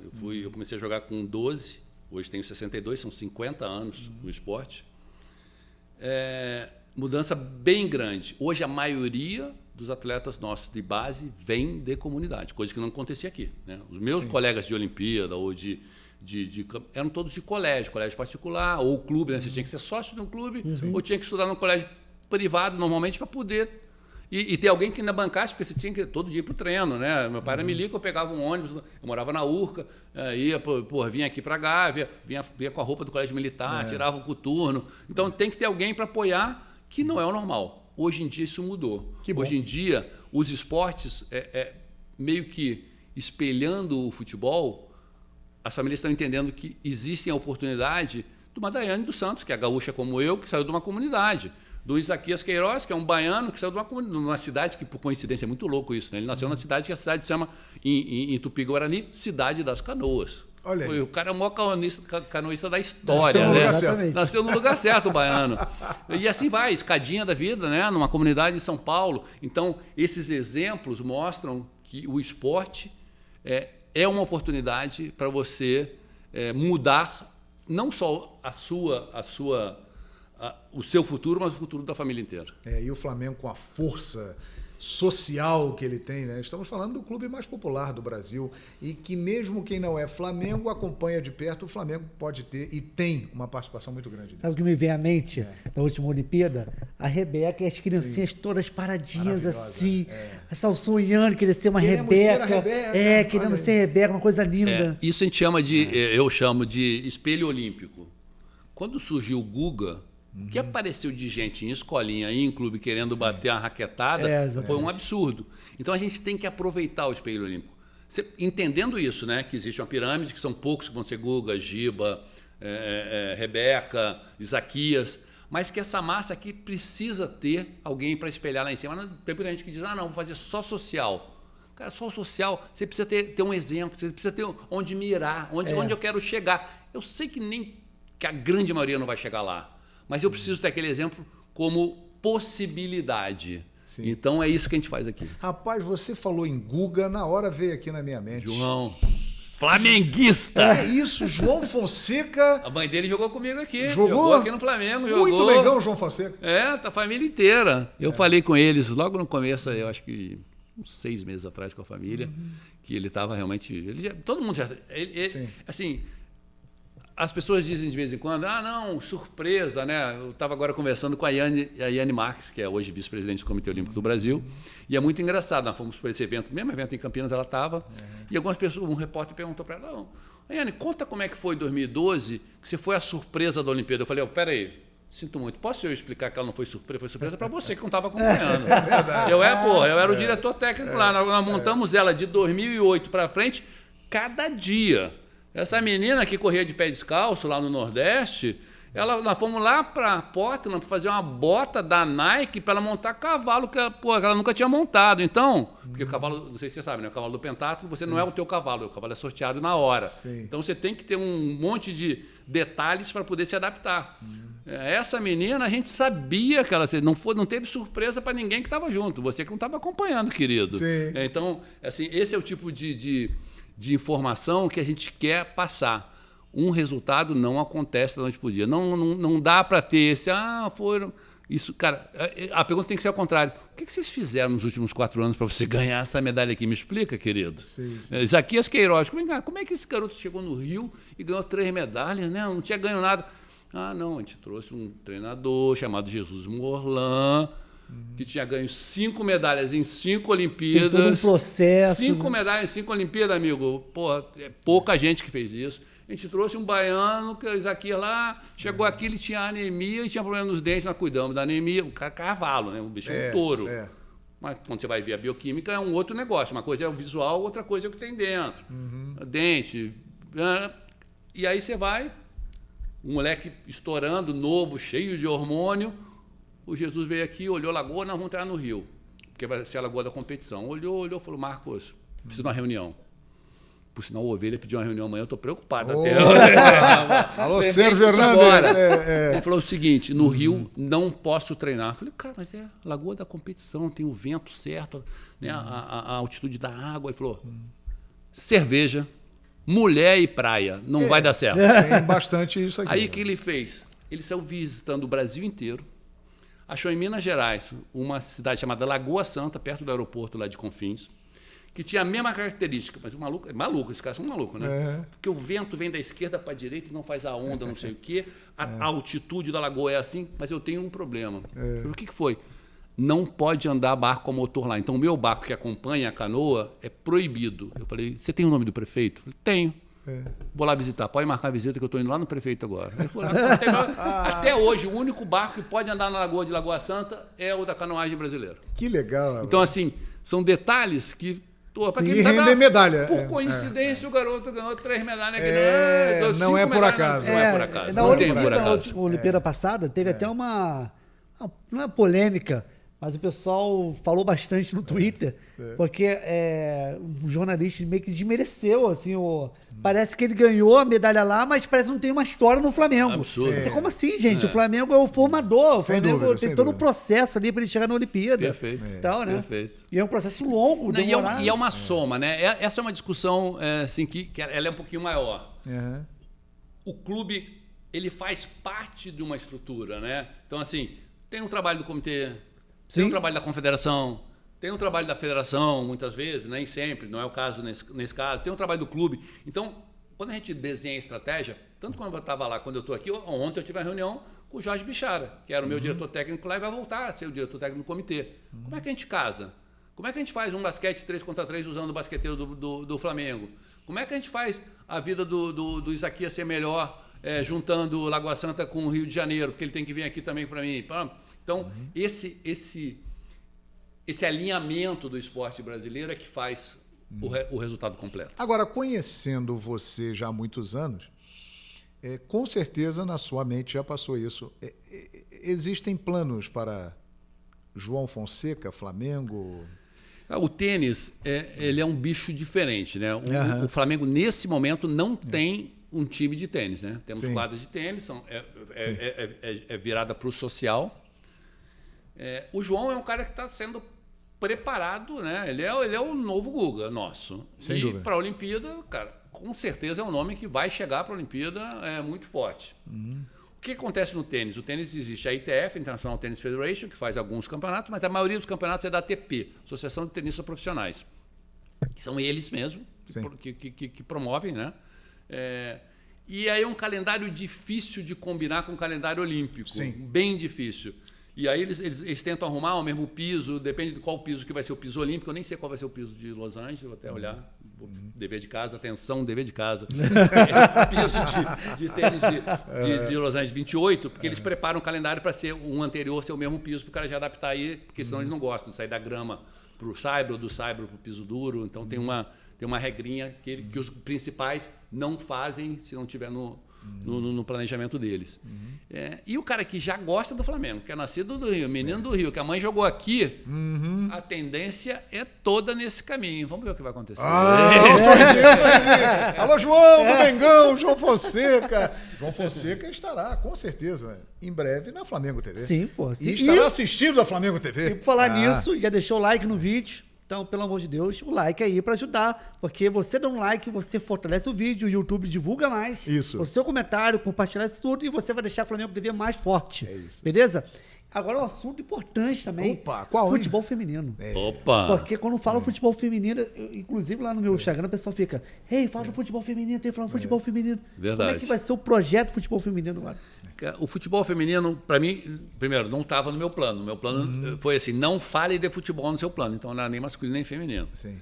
Eu comecei a jogar com 12, hoje tenho 62, são 50 anos no esporte. Mudança bem grande. Hoje a maioria dos atletas nossos de base vem de comunidade, coisa que não acontecia aqui, né? Os meus colegas de Olimpíada ou eram todos de colégio particular ou clube, né? Você tinha que ser sócio de um clube ou tinha que estudar num colégio privado normalmente para poder e ter alguém que ainda bancasse, porque você tinha que ir todo dia para o treino, né? Meu pai era milico, eu pegava um ônibus, eu morava na Urca, vinha aqui para Gávea, vinha com a roupa do colégio militar, tirava o coturno. Então tem que ter alguém para apoiar, que não é o normal. Hoje em dia isso mudou. Hoje em dia os esportes meio que espelhando o futebol, as famílias estão entendendo que existe a oportunidade de uma Daiane dos Santos, que é gaúcha como eu, que saiu de uma comunidade. Do Isaquias Queiroz, que é um baiano que saiu de uma cidade que, por coincidência, é muito louco isso, né? Ele nasceu na cidade que a cidade se chama, em Tupi-Guarani, Cidade das Canoas. Olha aí. O cara é o maior canoísta da história, né? Nasceu no lugar certo, o baiano. E assim vai, escadinha da vida, né? Numa comunidade de São Paulo. Então, esses exemplos mostram que o esporte é uma oportunidade para você mudar não só o seu futuro, mas o futuro da família inteira. E o Flamengo, com a força social que ele tem, né? Estamos falando do clube mais popular do Brasil e que mesmo quem não é Flamengo acompanha de perto, o Flamengo pode ter e tem uma participação muito grande. Sabe o que me vem à mente da última Olimpíada? A Rebeca e as criancinhas todas paradinhas assim, sonhando, querendo ser uma Rebeca. Querendo ser Rebeca, uma coisa linda. Isso a gente chama eu chamo de espelho olímpico. Quando surgiu o Guga, o que apareceu de gente em escolinha e em clube querendo bater uma raquetada foi um absurdo. Então a gente tem que aproveitar o espelho olímpico. Entendendo isso, né, que existe uma pirâmide, que são poucos que vão ser Guga, Giba, Rebeca, Isaquias, mas que essa massa aqui precisa ter alguém para espelhar lá em cima. Tem muita gente que diz, não, vou fazer só social. Cara, só o social, você precisa ter um exemplo, você precisa ter onde mirar, onde eu quero chegar. Eu sei que a grande maioria não vai chegar lá, mas eu preciso ter aquele exemplo como possibilidade. Sim. Então é isso que a gente faz aqui. Rapaz, você falou em Guga, na hora veio aqui na minha mente. João, flamenguista. É isso, João Fonseca. A mãe dele jogou comigo aqui. Jogou aqui no Flamengo. Muito legal, João Fonseca. Tá a família inteira. Eu falei com eles logo no começo, eu acho que uns 6 meses atrás com a família, que ele estava realmente... todo mundo já... assim... As pessoas dizem de vez em quando, não, surpresa, né? Eu estava agora conversando com a Yane Marques, que é hoje vice-presidente do Comitê Olímpico do Brasil, e é muito engraçado. Nós fomos para esse evento, mesmo evento em Campinas, ela estava, e algumas pessoas, um repórter perguntou para ela, Yane, conta como é que foi em 2012, que você foi a surpresa da Olimpíada. Eu falei, peraí, sinto muito, posso eu explicar que ela não foi surpresa para você que não estava acompanhando. Eu era o diretor técnico lá, nós montamos ela de 2008 para frente, cada dia. Essa menina que corria de pé descalço lá no Nordeste, Nós fomos lá para Portland para fazer uma bota da Nike para ela montar cavalo que ela nunca tinha montado. Então, porque o cavalo, não sei se você sabe, né? O cavalo do pentatlo, você não é o teu cavalo, o cavalo é sorteado na hora. Sim. Então você tem que ter um monte de detalhes para poder se adaptar. Essa menina, a gente sabia que ela não teve surpresa para ninguém que estava junto. Você que não estava acompanhando, querido. Sim. Então, assim, esse é o tipo de informação que a gente quer passar. Um resultado não acontece da noite para o dia. Não dá para ter esse... foram... Isso, cara, a pergunta tem que ser ao contrário. O que vocês fizeram nos últimos 4 anos para você ganhar essa medalha aqui? Me explica, querido. Sim. Isaquias Queiroz, como é que esse garoto chegou no Rio e ganhou 3 medalhas, né? Não tinha ganho nada. Não, a gente trouxe um treinador chamado Jesus Morlan, que tinha ganho 5 medalhas em 5 Olimpíadas. Tem todo um processo. 5 medalhas em 5 Olimpíadas, amigo. Pô, é pouca gente que fez isso. A gente trouxe um baiano, que é o Isaquias lá, chegou aqui, ele tinha anemia e tinha problema nos dentes, nós cuidamos da anemia. Um cavalo, né? Um bicho é um touro. Mas quando você vai ver a bioquímica, é um outro negócio. Uma coisa é o visual, outra coisa é o que tem dentro. Dente. E aí você vai, um moleque estourando, novo, cheio de hormônio. O Jesus veio aqui, olhou a lagoa, nós vamos entrar no Rio, porque vai ser a lagoa da competição. Olhou, falou, Marcos, preciso de uma reunião. Por sinal, o Ovelha pediu uma reunião amanhã, eu estou preocupado até. Alô, Sérgio Fernandes. Ele falou o seguinte, no Rio não posso treinar. Eu falei, cara, mas é lagoa da competição, tem o vento certo, né, a altitude da água. Ele falou, cerveja, mulher e praia, não vai dar certo. Tem bastante isso aqui. Aí o que ele fez? Ele saiu visitando o Brasil inteiro, achou em Minas Gerais uma cidade chamada Lagoa Santa, perto do aeroporto lá de Confins, que tinha a mesma característica, mas maluco, esses caras são malucos, né? Porque o vento vem da esquerda para a direita e não faz a onda, não sei o quê, a altitude da lagoa é assim, mas eu tenho um problema. Eu falei, o que foi? Não pode andar barco com motor lá. Então, o meu barco que acompanha a canoa é proibido. Eu falei, você tem o nome do prefeito? Eu falei, tenho. Vou lá visitar. Pode marcar a visita que eu estou indo lá no prefeito agora. Ele falou, até hoje, o único barco que pode andar na lagoa de Lagoa Santa é o da canoagem brasileira. Que legal. Então, assim, são detalhes que... E render medalha. Por coincidência, o garoto ganhou 3 medalhas. Não é por acaso. Não é por acaso. Na Não tem por acaso. Na Olimpíada passada, teve até não é polêmica, mas o pessoal falou bastante no Twitter, porque o jornalista meio que desmereceu, assim, parece que ele ganhou a medalha lá, mas parece que não tem uma história no Flamengo. Absurdo. Como assim, gente? O Flamengo é o formador, o Flamengo dúvida, tem todo um processo ali para ele chegar na Olimpíada. Perfeito. Tal, né? Perfeito. E é um processo longo, demorado. E é uma soma, né? Essa é uma discussão assim, que ela é um pouquinho maior. O clube, ele faz parte de uma estrutura, né? Então, assim, tem um trabalho do comitê, tem um trabalho da confederação, tem um trabalho da federação, muitas vezes, nem sempre, não é o caso nesse caso, tem um trabalho do clube. Então, quando a gente desenha a estratégia, tanto quando eu estava lá, quando eu estou aqui, ontem eu tive uma reunião com o Jorge Bichara, que era o meu diretor técnico lá e vai voltar a ser o diretor técnico do comitê. Como é que a gente casa? Como é que a gente faz um basquete 3 contra 3 usando o basqueteiro do Flamengo? Como é que a gente faz a vida do Isaquias ser melhor juntando Lagoa Santa com o Rio de Janeiro, porque ele tem que vir aqui também para mim. Então, esse alinhamento do esporte brasileiro é que faz o resultado completo. Agora, conhecendo você já há muitos anos, com certeza na sua mente já passou isso. Existem planos para João Fonseca, Flamengo? O tênis, ele é um bicho diferente, né? O Flamengo, nesse momento, não tem um time de tênis, né? Temos quadras de tênis, é virada para o social. O João é um cara que está sendo preparado, né? Ele é o novo Guga nosso. Sem dúvida. Para a Olimpíada, cara, com certeza é um nome que vai chegar para a Olimpíada muito forte. O que acontece no tênis? O tênis existe a ITF, International Tennis Federation, que faz alguns campeonatos, mas a maioria dos campeonatos é da ATP, Associação de Tenistas Profissionais, que são eles mesmos que promovem, né? E aí é um calendário difícil de combinar com o calendário olímpico, bem difícil. E aí eles tentam arrumar o mesmo piso, depende de qual piso que vai ser o piso olímpico. Eu nem sei qual vai ser o piso de Los Angeles, vou até olhar. Dever de casa, atenção, dever de casa. Piso de tênis de Los Angeles 28, porque eles preparam o calendário para ser um anterior, ser o mesmo piso, para o cara já adaptar aí, porque senão eles não gostam de sair da grama para o saibro, do saibro para o piso duro. Então tem uma regrinha que os principais não fazem se não tiver no no planejamento deles. E o cara que já gosta do Flamengo, que é nascido do Rio, menino do Rio, que a mãe jogou aqui, a tendência é toda nesse caminho. Vamos ver o que vai acontecer. Alô, João, do Mengão, João Fonseca. João Fonseca estará, com certeza, em breve na Flamengo TV. Sim, pô. E estará assistindo a Flamengo TV. E por falar nisso, já deixou o like no vídeo. Então, pelo amor de Deus, o like aí para ajudar, porque você dá um like, você fortalece o vídeo, o YouTube divulga mais. Isso. O seu comentário, compartilhar isso tudo e você vai deixar a Flamengo TV mais forte. É isso. Beleza? Agora um assunto importante também. Opa, qual? Futebol feminino. Opa! Porque quando fala futebol feminino, inclusive lá no meu Instagram, o pessoal fica, fala do futebol feminino, tem que falar do futebol feminino. Verdade. Como é que vai ser o projeto futebol feminino agora? O futebol feminino, para mim, primeiro, não estava no meu plano. O meu plano foi assim, não fale de futebol no seu plano. Então, não era nem masculino nem feminino. Sim.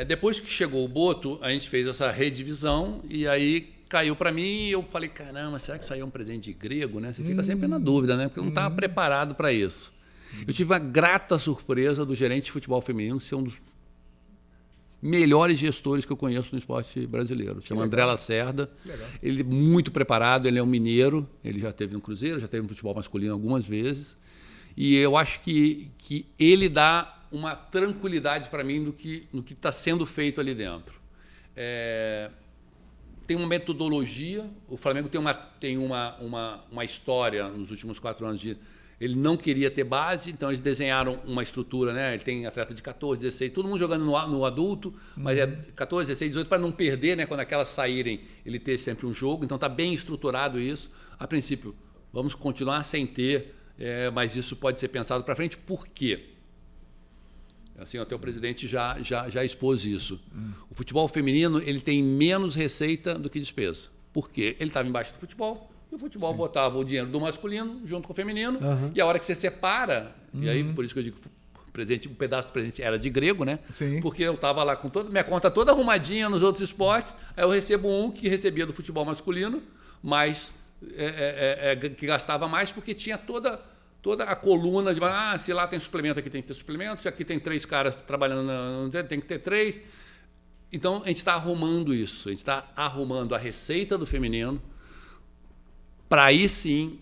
Depois que chegou o Boto, a gente fez essa redivisão e aí caiu para mim e eu falei, caramba, será que isso aí é um presente de grego, né? Você fica sempre na dúvida, né? Porque eu não estava preparado para isso. Eu tive uma grata surpresa do gerente de futebol feminino ser um dos melhores gestores que eu conheço no esporte brasileiro. Chama André Lacerda. Ele é muito preparado, ele é um mineiro, ele já esteve no Cruzeiro, já esteve no futebol masculino algumas vezes. E eu acho que ele dá uma tranquilidade para mim no que está sendo feito ali dentro. Tem uma metodologia, o Flamengo tem uma história nos últimos 4 anos de... Ele não queria ter base, então eles desenharam uma estrutura, né? Ele tem atleta de 14, 16, todo mundo jogando no adulto, mas é 14, 16, 18, para não perder, né? Quando aquelas saírem, ele ter sempre um jogo. Então está bem estruturado isso. A princípio, vamos continuar sem ter, mas isso pode ser pensado para frente. Por quê? Assim, até o presidente já expôs isso. O futebol feminino ele tem menos receita do que despesa. Por quê? Ele estava embaixo do futebol. E o futebol botava o dinheiro do masculino junto com o feminino. E a hora que você separa, e aí por isso que eu digo um pedaço do presente era de grego, né? Sim. Porque eu estava lá com minha conta toda arrumadinha nos outros esportes, aí eu recebo um que recebia do futebol masculino, mas que gastava mais porque tinha toda a coluna de se lá tem suplemento, aqui tem que ter suplemento, se aqui tem 3 caras trabalhando, tem que ter 3. Então a gente está arrumando isso, a gente está arrumando a receita do feminino, para aí sim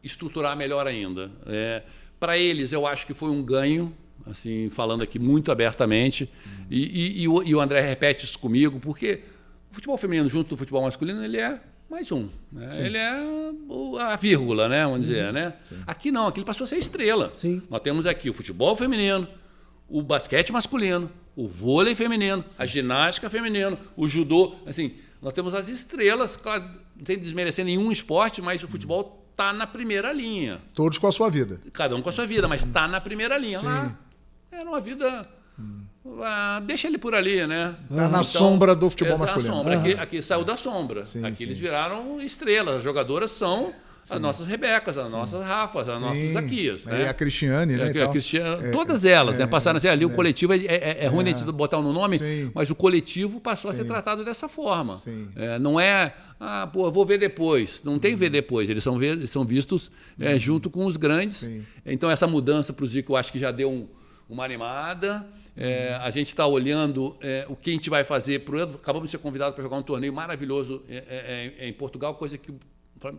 estruturar melhor ainda. Para eles, eu acho que foi um ganho, assim, falando aqui muito abertamente, e o André repete isso comigo, porque o futebol feminino junto do futebol masculino, ele é mais um. Né? Ele é a vírgula, né? Vamos dizer. Né? Aqui não, aqui ele passou a ser estrela. Sim. Nós temos aqui o futebol feminino, o basquete masculino, o vôlei feminino, a ginástica feminina, o judô, assim... Nós temos as estrelas, claro, não tem que desmerecer nenhum esporte, mas o futebol está na primeira linha. Todos com a sua vida. Cada um com a sua vida, mas está na primeira linha. Sim. Lá era uma vida... deixa ele por ali, né? Está na sombra do futebol masculino. Sombra. Aqui saiu da sombra. Sim, aqui eles viraram estrelas. As jogadoras são as nossas Rebecas, as nossas Rafas, as nossas Zaquias. Né? E a Cristiane, né? A Cristiane, todas elas, né? Passaram assim, ali o coletivo é ruim de botar no nome, mas o coletivo passou a ser tratado dessa forma. Não é, vou ver depois. Não tem ver depois, eles são vistos junto com os grandes. Então essa mudança para os Zico, eu acho que já deu uma animada. A gente está olhando o que a gente vai fazer. Acabamos de ser convidados para jogar um torneio maravilhoso em Portugal, coisa que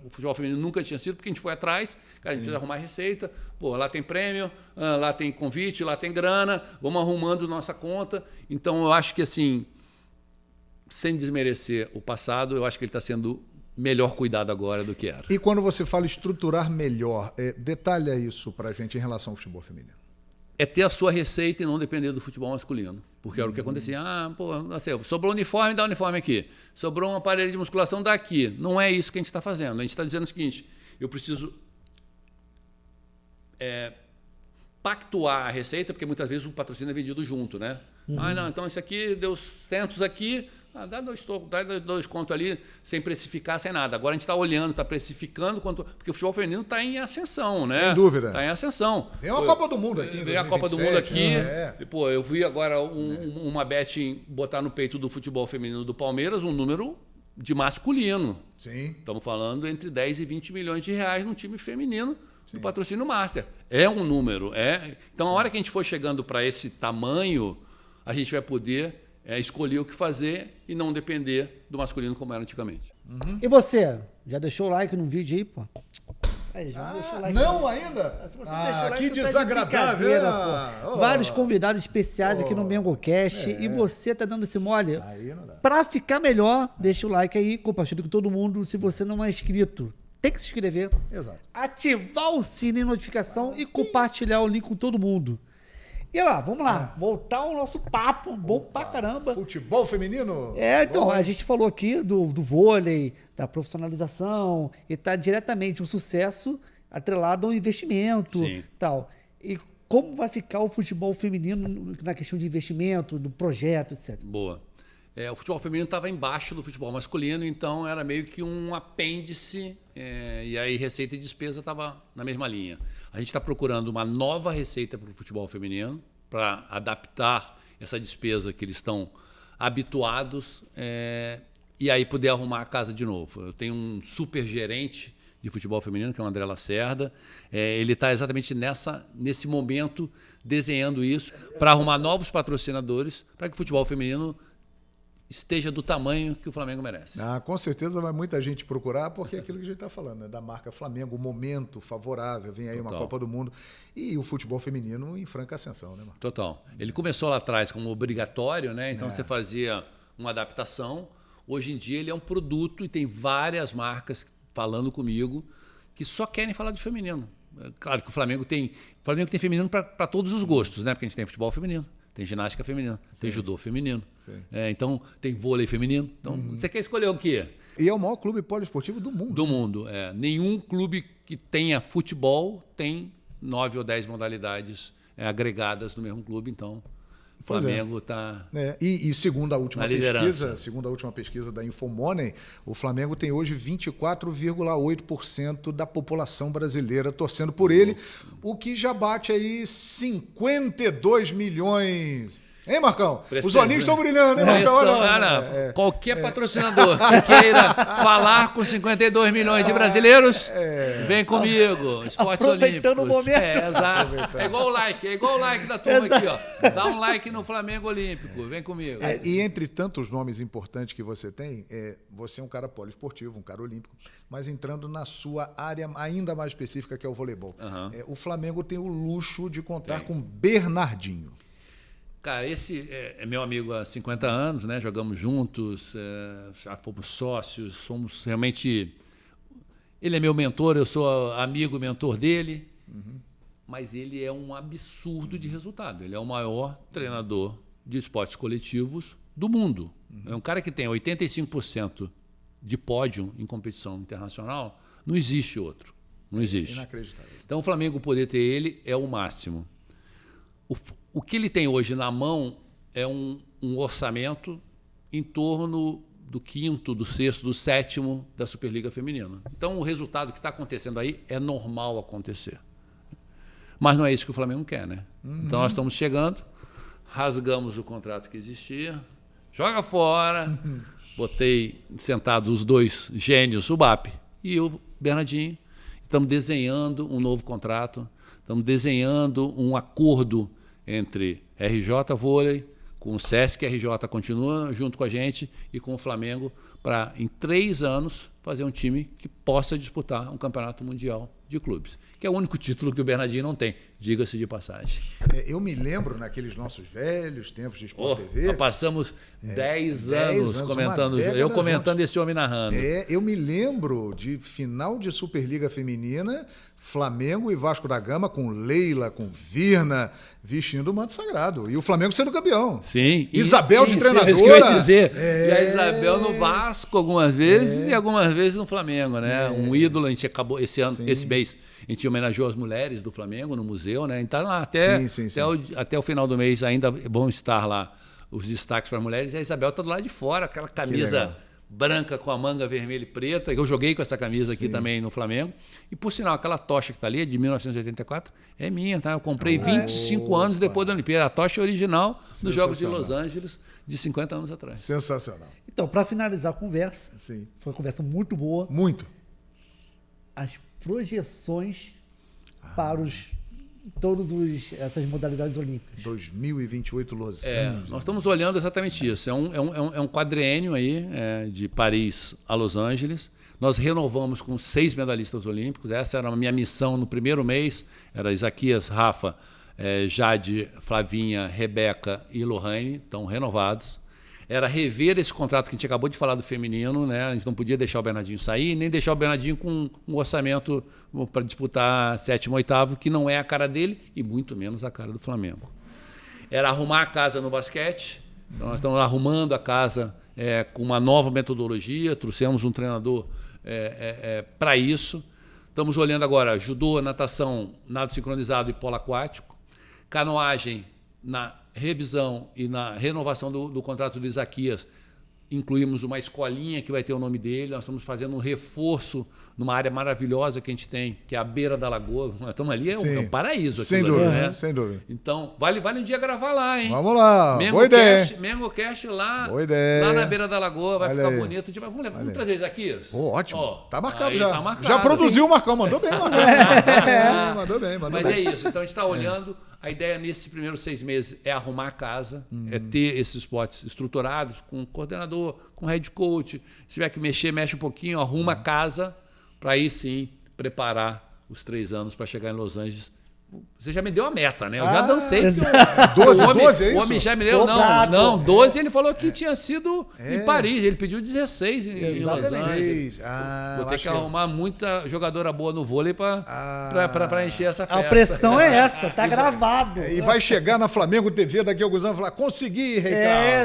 o futebol feminino nunca tinha sido, porque a gente foi atrás, a gente precisa arrumar receita, lá tem prêmio, lá tem convite, lá tem grana, vamos arrumando nossa conta. Então, eu acho que, assim, sem desmerecer o passado, eu acho que ele está sendo melhor cuidado agora do que era. E quando você fala estruturar melhor, detalha isso para a gente em relação ao futebol feminino. É ter a sua receita e não depender do futebol masculino. Porque era o que acontecia. Sobrou uniforme, dá uniforme aqui. Sobrou um aparelho de musculação, dá aqui. Não é isso que a gente está fazendo. A gente está dizendo o seguinte, eu preciso pactuar a receita, porque muitas vezes o patrocínio é vendido junto, né? Não, então esse aqui deu 100 aqui, dá 2 contos ali, sem precificar, sem nada. Agora a gente está olhando, está precificando, porque o futebol feminino está em ascensão, né? Sem dúvida. Está em ascensão. Tem uma Copa do Mundo aqui. Tem a Copa do Mundo aqui. Eu vi agora uma bet botar no peito do futebol feminino do Palmeiras um número de masculino. Sim. Estamos falando entre 10 e 20 milhões de reais num time feminino do patrocínio Master. É um número. Então, a hora que a gente for chegando para esse tamanho, a gente vai poder escolher o que fazer e não depender do masculino como era antigamente. E você? Já deixou o like no vídeo aí, pô? Aí, já deixou o like não ainda? Se você deixou o like, que tu tá de desagradável. brincadeira, pô. Vários convidados especiais aqui no MengoCast e você tá dando esse mole. Aí não dá. Pra ficar melhor, deixa o like aí, compartilha com todo mundo. Se você não é inscrito, tem que se inscrever. Exato. Ativar o sininho de notificação e compartilhar o link com todo mundo. E lá, vamos lá. Voltar ao nosso papo, bom pra caramba. Futebol feminino? Então, a gente falou aqui do vôlei, da profissionalização, e tá diretamente um sucesso atrelado ao investimento e tal. E como vai ficar o futebol feminino na questão de investimento, do projeto, etc. Boa. O futebol feminino estava embaixo do futebol masculino, então era meio que um apêndice, e aí receita e despesa estava na mesma linha. A gente está procurando uma nova receita para o futebol feminino, para adaptar essa despesa que eles estão habituados, e aí poder arrumar a casa de novo. Eu tenho um super gerente de futebol feminino, que é o André Lacerda. Ele está exatamente nesse momento desenhando isso para arrumar novos patrocinadores para que o futebol feminino esteja do tamanho que o Flamengo merece. Com certeza vai muita gente procurar, porque é aquilo que a gente está falando, né? Da marca Flamengo, o momento favorável, vem aí uma Copa do Mundo e o futebol feminino em franca ascensão, né, Marcos? Total. Ele começou lá atrás como obrigatório, né? Então você fazia uma adaptação. Hoje em dia ele é um produto e tem várias marcas falando comigo que só querem falar de feminino. Claro que o Flamengo tem feminino para todos os gostos, né? Porque a gente tem futebol feminino, tem ginástica feminina, tem judô feminino, então tem vôlei feminino. Então, você quer escolher o quê? E é o maior clube poliesportivo do mundo. Do mundo. Nenhum clube que tenha futebol tem 9 ou 10 modalidades agregadas no mesmo clube, então o Flamengo está E segundo a última liderança. pesquisa da Infomoney, o Flamengo tem hoje 24,8% da população brasileira torcendo por ele, o que já bate aí 52 milhões. Hein, Marcão? Os olhinhos estão brilhando, hein, Marcão? Qualquer patrocinador que queira falar com 52 milhões de brasileiros, vem comigo. Esportes Aproveitando Olímpicos. o momento. Exato. É igual o like da turma aqui, ó. Dá um like no Flamengo Olímpico, vem comigo. E entre tantos nomes importantes que você tem, você é um cara poliesportivo, um cara olímpico, mas entrando na sua área ainda mais específica, que é o voleibol. O Flamengo tem o luxo de contar com Bernardinho. Cara, esse é meu amigo há 50 anos, né? Jogamos juntos, já fomos sócios, somos realmente... Ele é meu mentor, eu sou amigo, mentor dele, mas ele é um absurdo de resultado. Ele é o maior treinador de esportes coletivos do mundo. É um cara que tem 85% de pódio em competição internacional, não existe outro. Não existe. Inacreditável. Então, o Flamengo poder ter ele é o máximo. O que ele tem hoje na mão é um orçamento em torno do 5º, do 6º, do 7º da Superliga Feminina. Então, o resultado que está acontecendo aí é normal acontecer. Mas não é isso que o Flamengo quer, né? Então, nós estamos chegando, rasgamos o contrato que existia, joga fora, botei sentados os dois gênios, o BAP e o Bernardinho. Estamos desenhando um novo contrato, estamos desenhando um acordo entre RJ Vôlei, com o Sesc RJ continua junto com a gente e com o Flamengo para, em 3 anos, fazer um time que possa disputar um campeonato mundial de clubes, que é o único título que o Bernardinho não tem, diga-se de passagem. Eu me lembro naqueles nossos velhos tempos de Sport TV. Nós passamos 10 anos comentando, eu comentando esse homem narrando. Eu me lembro de final de Superliga Feminina, Flamengo e Vasco da Gama, com Leila, com Virna, vestindo o manto sagrado. E o Flamengo sendo campeão. Sim. Isabel de treinadora. Isso que eu ia dizer. E a Isabel no Vasco algumas vezes e algumas vezes no Flamengo, né? Um ídolo, a gente acabou esse ano, esse mês, a gente homenageou as mulheres do Flamengo no museu, né? Então lá até o final do mês ainda vão estar lá os destaques para mulheres. E a Isabel está do lado de fora, aquela camisa branca com a manga vermelha e preta. Eu joguei com essa camisa aqui também no Flamengo. E, por sinal, aquela tocha que está ali, de 1984, é minha, tá? Eu comprei 25 anos depois da Olimpíada. A tocha é original dos Jogos de Los Angeles, de 50 anos atrás. Sensacional. Então, para finalizar a conversa, foi uma conversa muito boa. Muito. As projeções para todas essas modalidades olímpicas? 2028 Los Angeles. Nós estamos olhando exatamente isso. É um quadriênio aí, de Paris a Los Angeles. Nós renovamos com 6 medalhistas olímpicos. Essa era a minha missão no primeiro mês. Era Isaquias, Rafa, Jade, Flavinha, Rebeca e Lohane, estão renovados. Era rever esse contrato que a gente acabou de falar do feminino, né? A gente não podia deixar o Bernardinho sair, nem deixar o Bernardinho com um orçamento para disputar 7º, 8º, que não é a cara dele e muito menos a cara do Flamengo. Era arrumar a casa no basquete. Então nós estamos arrumando a casa com uma nova metodologia, trouxemos um treinador para isso. Estamos olhando agora judô, natação, nado sincronizado e polo aquático, canoagem na revisão e na renovação do contrato do Isaquias. Incluímos uma escolinha que vai ter o nome dele. Nós estamos fazendo um reforço numa área maravilhosa que a gente tem, que é a beira da lagoa. Nós estamos ali, é um paraíso. Sem dúvida, né? Sem dúvida. Então, vale um dia gravar lá, hein? Vamos lá, boa ideia. MengoCast lá, boa ideia. Lá na beira da lagoa, vai ficar aí. bonito. Vamos trazer Isaquias? Ótimo, tá marcado aí já. Tá marcado. Já produziu o Marcão, mandou bem, Marcão. Mandou bem. Mas é isso, então a gente está olhando. A ideia nesses primeiros 6 meses é arrumar a casa, é ter esses spots estruturados com coordenador, com head coach. Se tiver que mexer, mexe um pouquinho, arruma a casa para aí sim preparar os 3 anos para chegar em Los Angeles. Você já me deu a meta, né? Eu já dancei. 12 é isso? O homem já me deu, não, 12 ele falou que tinha sido em Paris, ele pediu 16 em Los Angeles. Vou ter que arrumar muita jogadora boa no vôlei para encher essa festa. A pressão é essa, tá gravado. E vai chegar na Flamengo TV daqui a alguns anos e falar, consegui, Rei.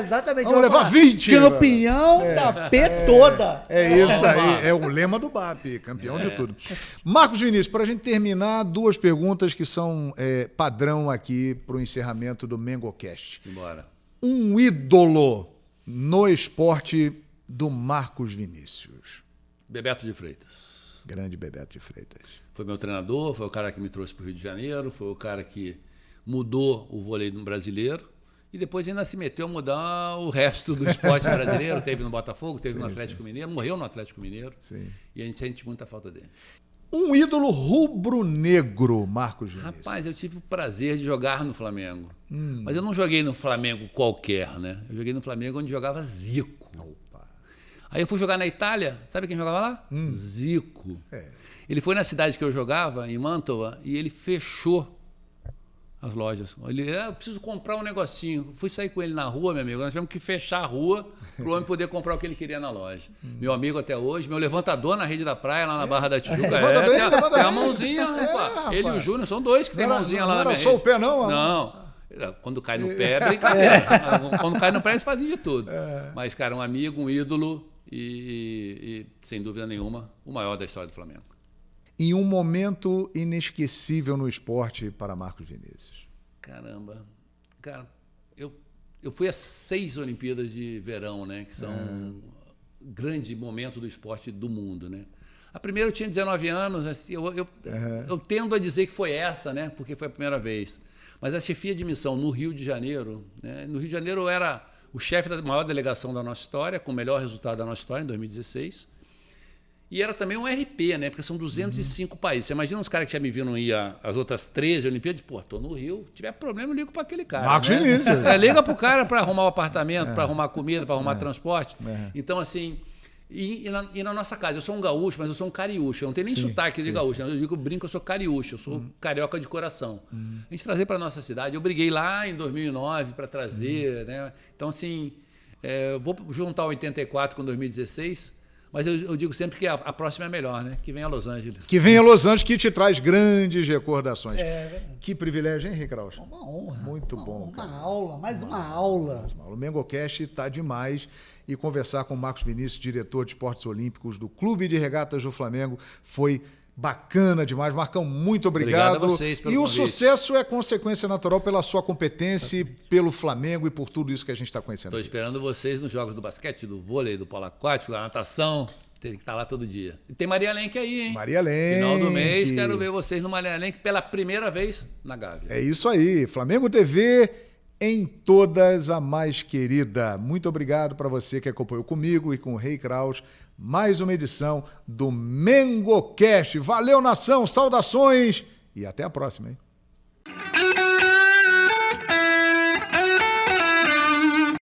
Exatamente. Vamos levar 20. Campeão da P toda. É isso aí, é o lema do BAP, campeão de tudo. Marcos Vinícius, para a gente terminar, 2 perguntas que são padrão aqui para o encerramento do MengoCast. Simbora. Um ídolo no esporte do Marcos Vinícius. Bebeto de Freitas. Grande Bebeto de Freitas. Foi meu treinador, foi o cara que me trouxe para o Rio de Janeiro, foi o cara que mudou o vôlei brasileiro e depois ainda se meteu a mudar o resto do esporte brasileiro. Teve no Botafogo, teve no Atlético Mineiro, morreu no Atlético Mineiro. Sim. E a gente sente muita falta dele. Um ídolo rubro-negro, Marcos Vinícius. Rapaz, eu tive o prazer de jogar no Flamengo. Mas eu não joguei no Flamengo qualquer, né? Eu joguei no Flamengo onde jogava Zico. Opa. Aí eu fui jogar na Itália, sabe quem jogava lá? Zico. Ele foi na cidade que eu jogava, em Mantova, e ele fechou as lojas. Ele, eu preciso comprar um negocinho. Fui sair com ele na rua, meu amigo. Nós tivemos que fechar a rua para o homem poder comprar o que ele queria na loja. Meu amigo até hoje, meu levantador na rede da praia, lá na Barra da Tijuca. Tem a mãozinha, rapaz. Ele e o Júnior são 2 que tem mãozinha lá na minha rede. Não era só o pé, não? Não. Quando cai no pé, é brincadeira. Quando cai no pé, eles fazem de tudo. Mas, cara, um amigo, um ídolo e, sem dúvida nenhuma, o maior da história do Flamengo. Em um momento inesquecível no esporte para Marcos Vinícius. Caramba. Cara, eu fui às 6 Olimpíadas de Verão, né? Que são um grande momento do esporte do mundo, né? A primeira eu tinha 19 anos, assim, eu tendo a dizer que foi essa, né? Porque foi a primeira vez. Mas a chefia de missão no Rio de Janeiro, né? No Rio de Janeiro eu era o chefe da maior delegação da nossa história, com o melhor resultado da nossa história, em 2016. E era também um RP, né? Porque são 205 países. Você imagina uns caras que já me viram ir às outras 13 Olimpíadas, pô, tô no Rio, se tiver problema, eu ligo para aquele cara. Marcos Vinícius. Liga pro cara para arrumar o apartamento, para arrumar comida, para arrumar transporte. Então, assim, e na nossa casa, eu sou um gaúcho, mas eu sou um cariúcho. Eu não tenho nem sotaque de gaúcho. Eu brinco, eu sou cariúcho, eu sou carioca de coração. A gente trazer para nossa cidade. Eu briguei lá em 2009 para trazer, né? Então, assim, vou juntar 84 com 2016. Mas eu digo sempre que a próxima é melhor, né? Que venha a Los Angeles. Que venha a Los Angeles, que te traz grandes recordações. Que privilégio, hein, Rei Kraus? Uma honra. Muito bom, cara. Uma aula, mais uma aula. O MengoCast está demais. E conversar com o Marcos Vinícius, diretor de esportes olímpicos do Clube de Regatas do Flamengo, foi bacana demais. Marcão, muito obrigado. Obrigado a vocês pelo convite. O sucesso é consequência natural pela sua competência, pelo Flamengo e por tudo isso que a gente está conhecendo. Estou esperando vocês nos jogos do basquete, do vôlei, do polo aquático, da natação. Tem que estar lá todo dia. E tem Maria Lenk aí, hein? Maria Lenk. Final do mês, quero ver vocês no Maria Lenk pela primeira vez na Gávea. É isso aí. Flamengo TV em todas a mais querida. Muito obrigado para você que acompanhou comigo e com o Rei Kraus. Mais uma edição do MengoCast. Valeu, nação. Saudações e até a próxima, hein?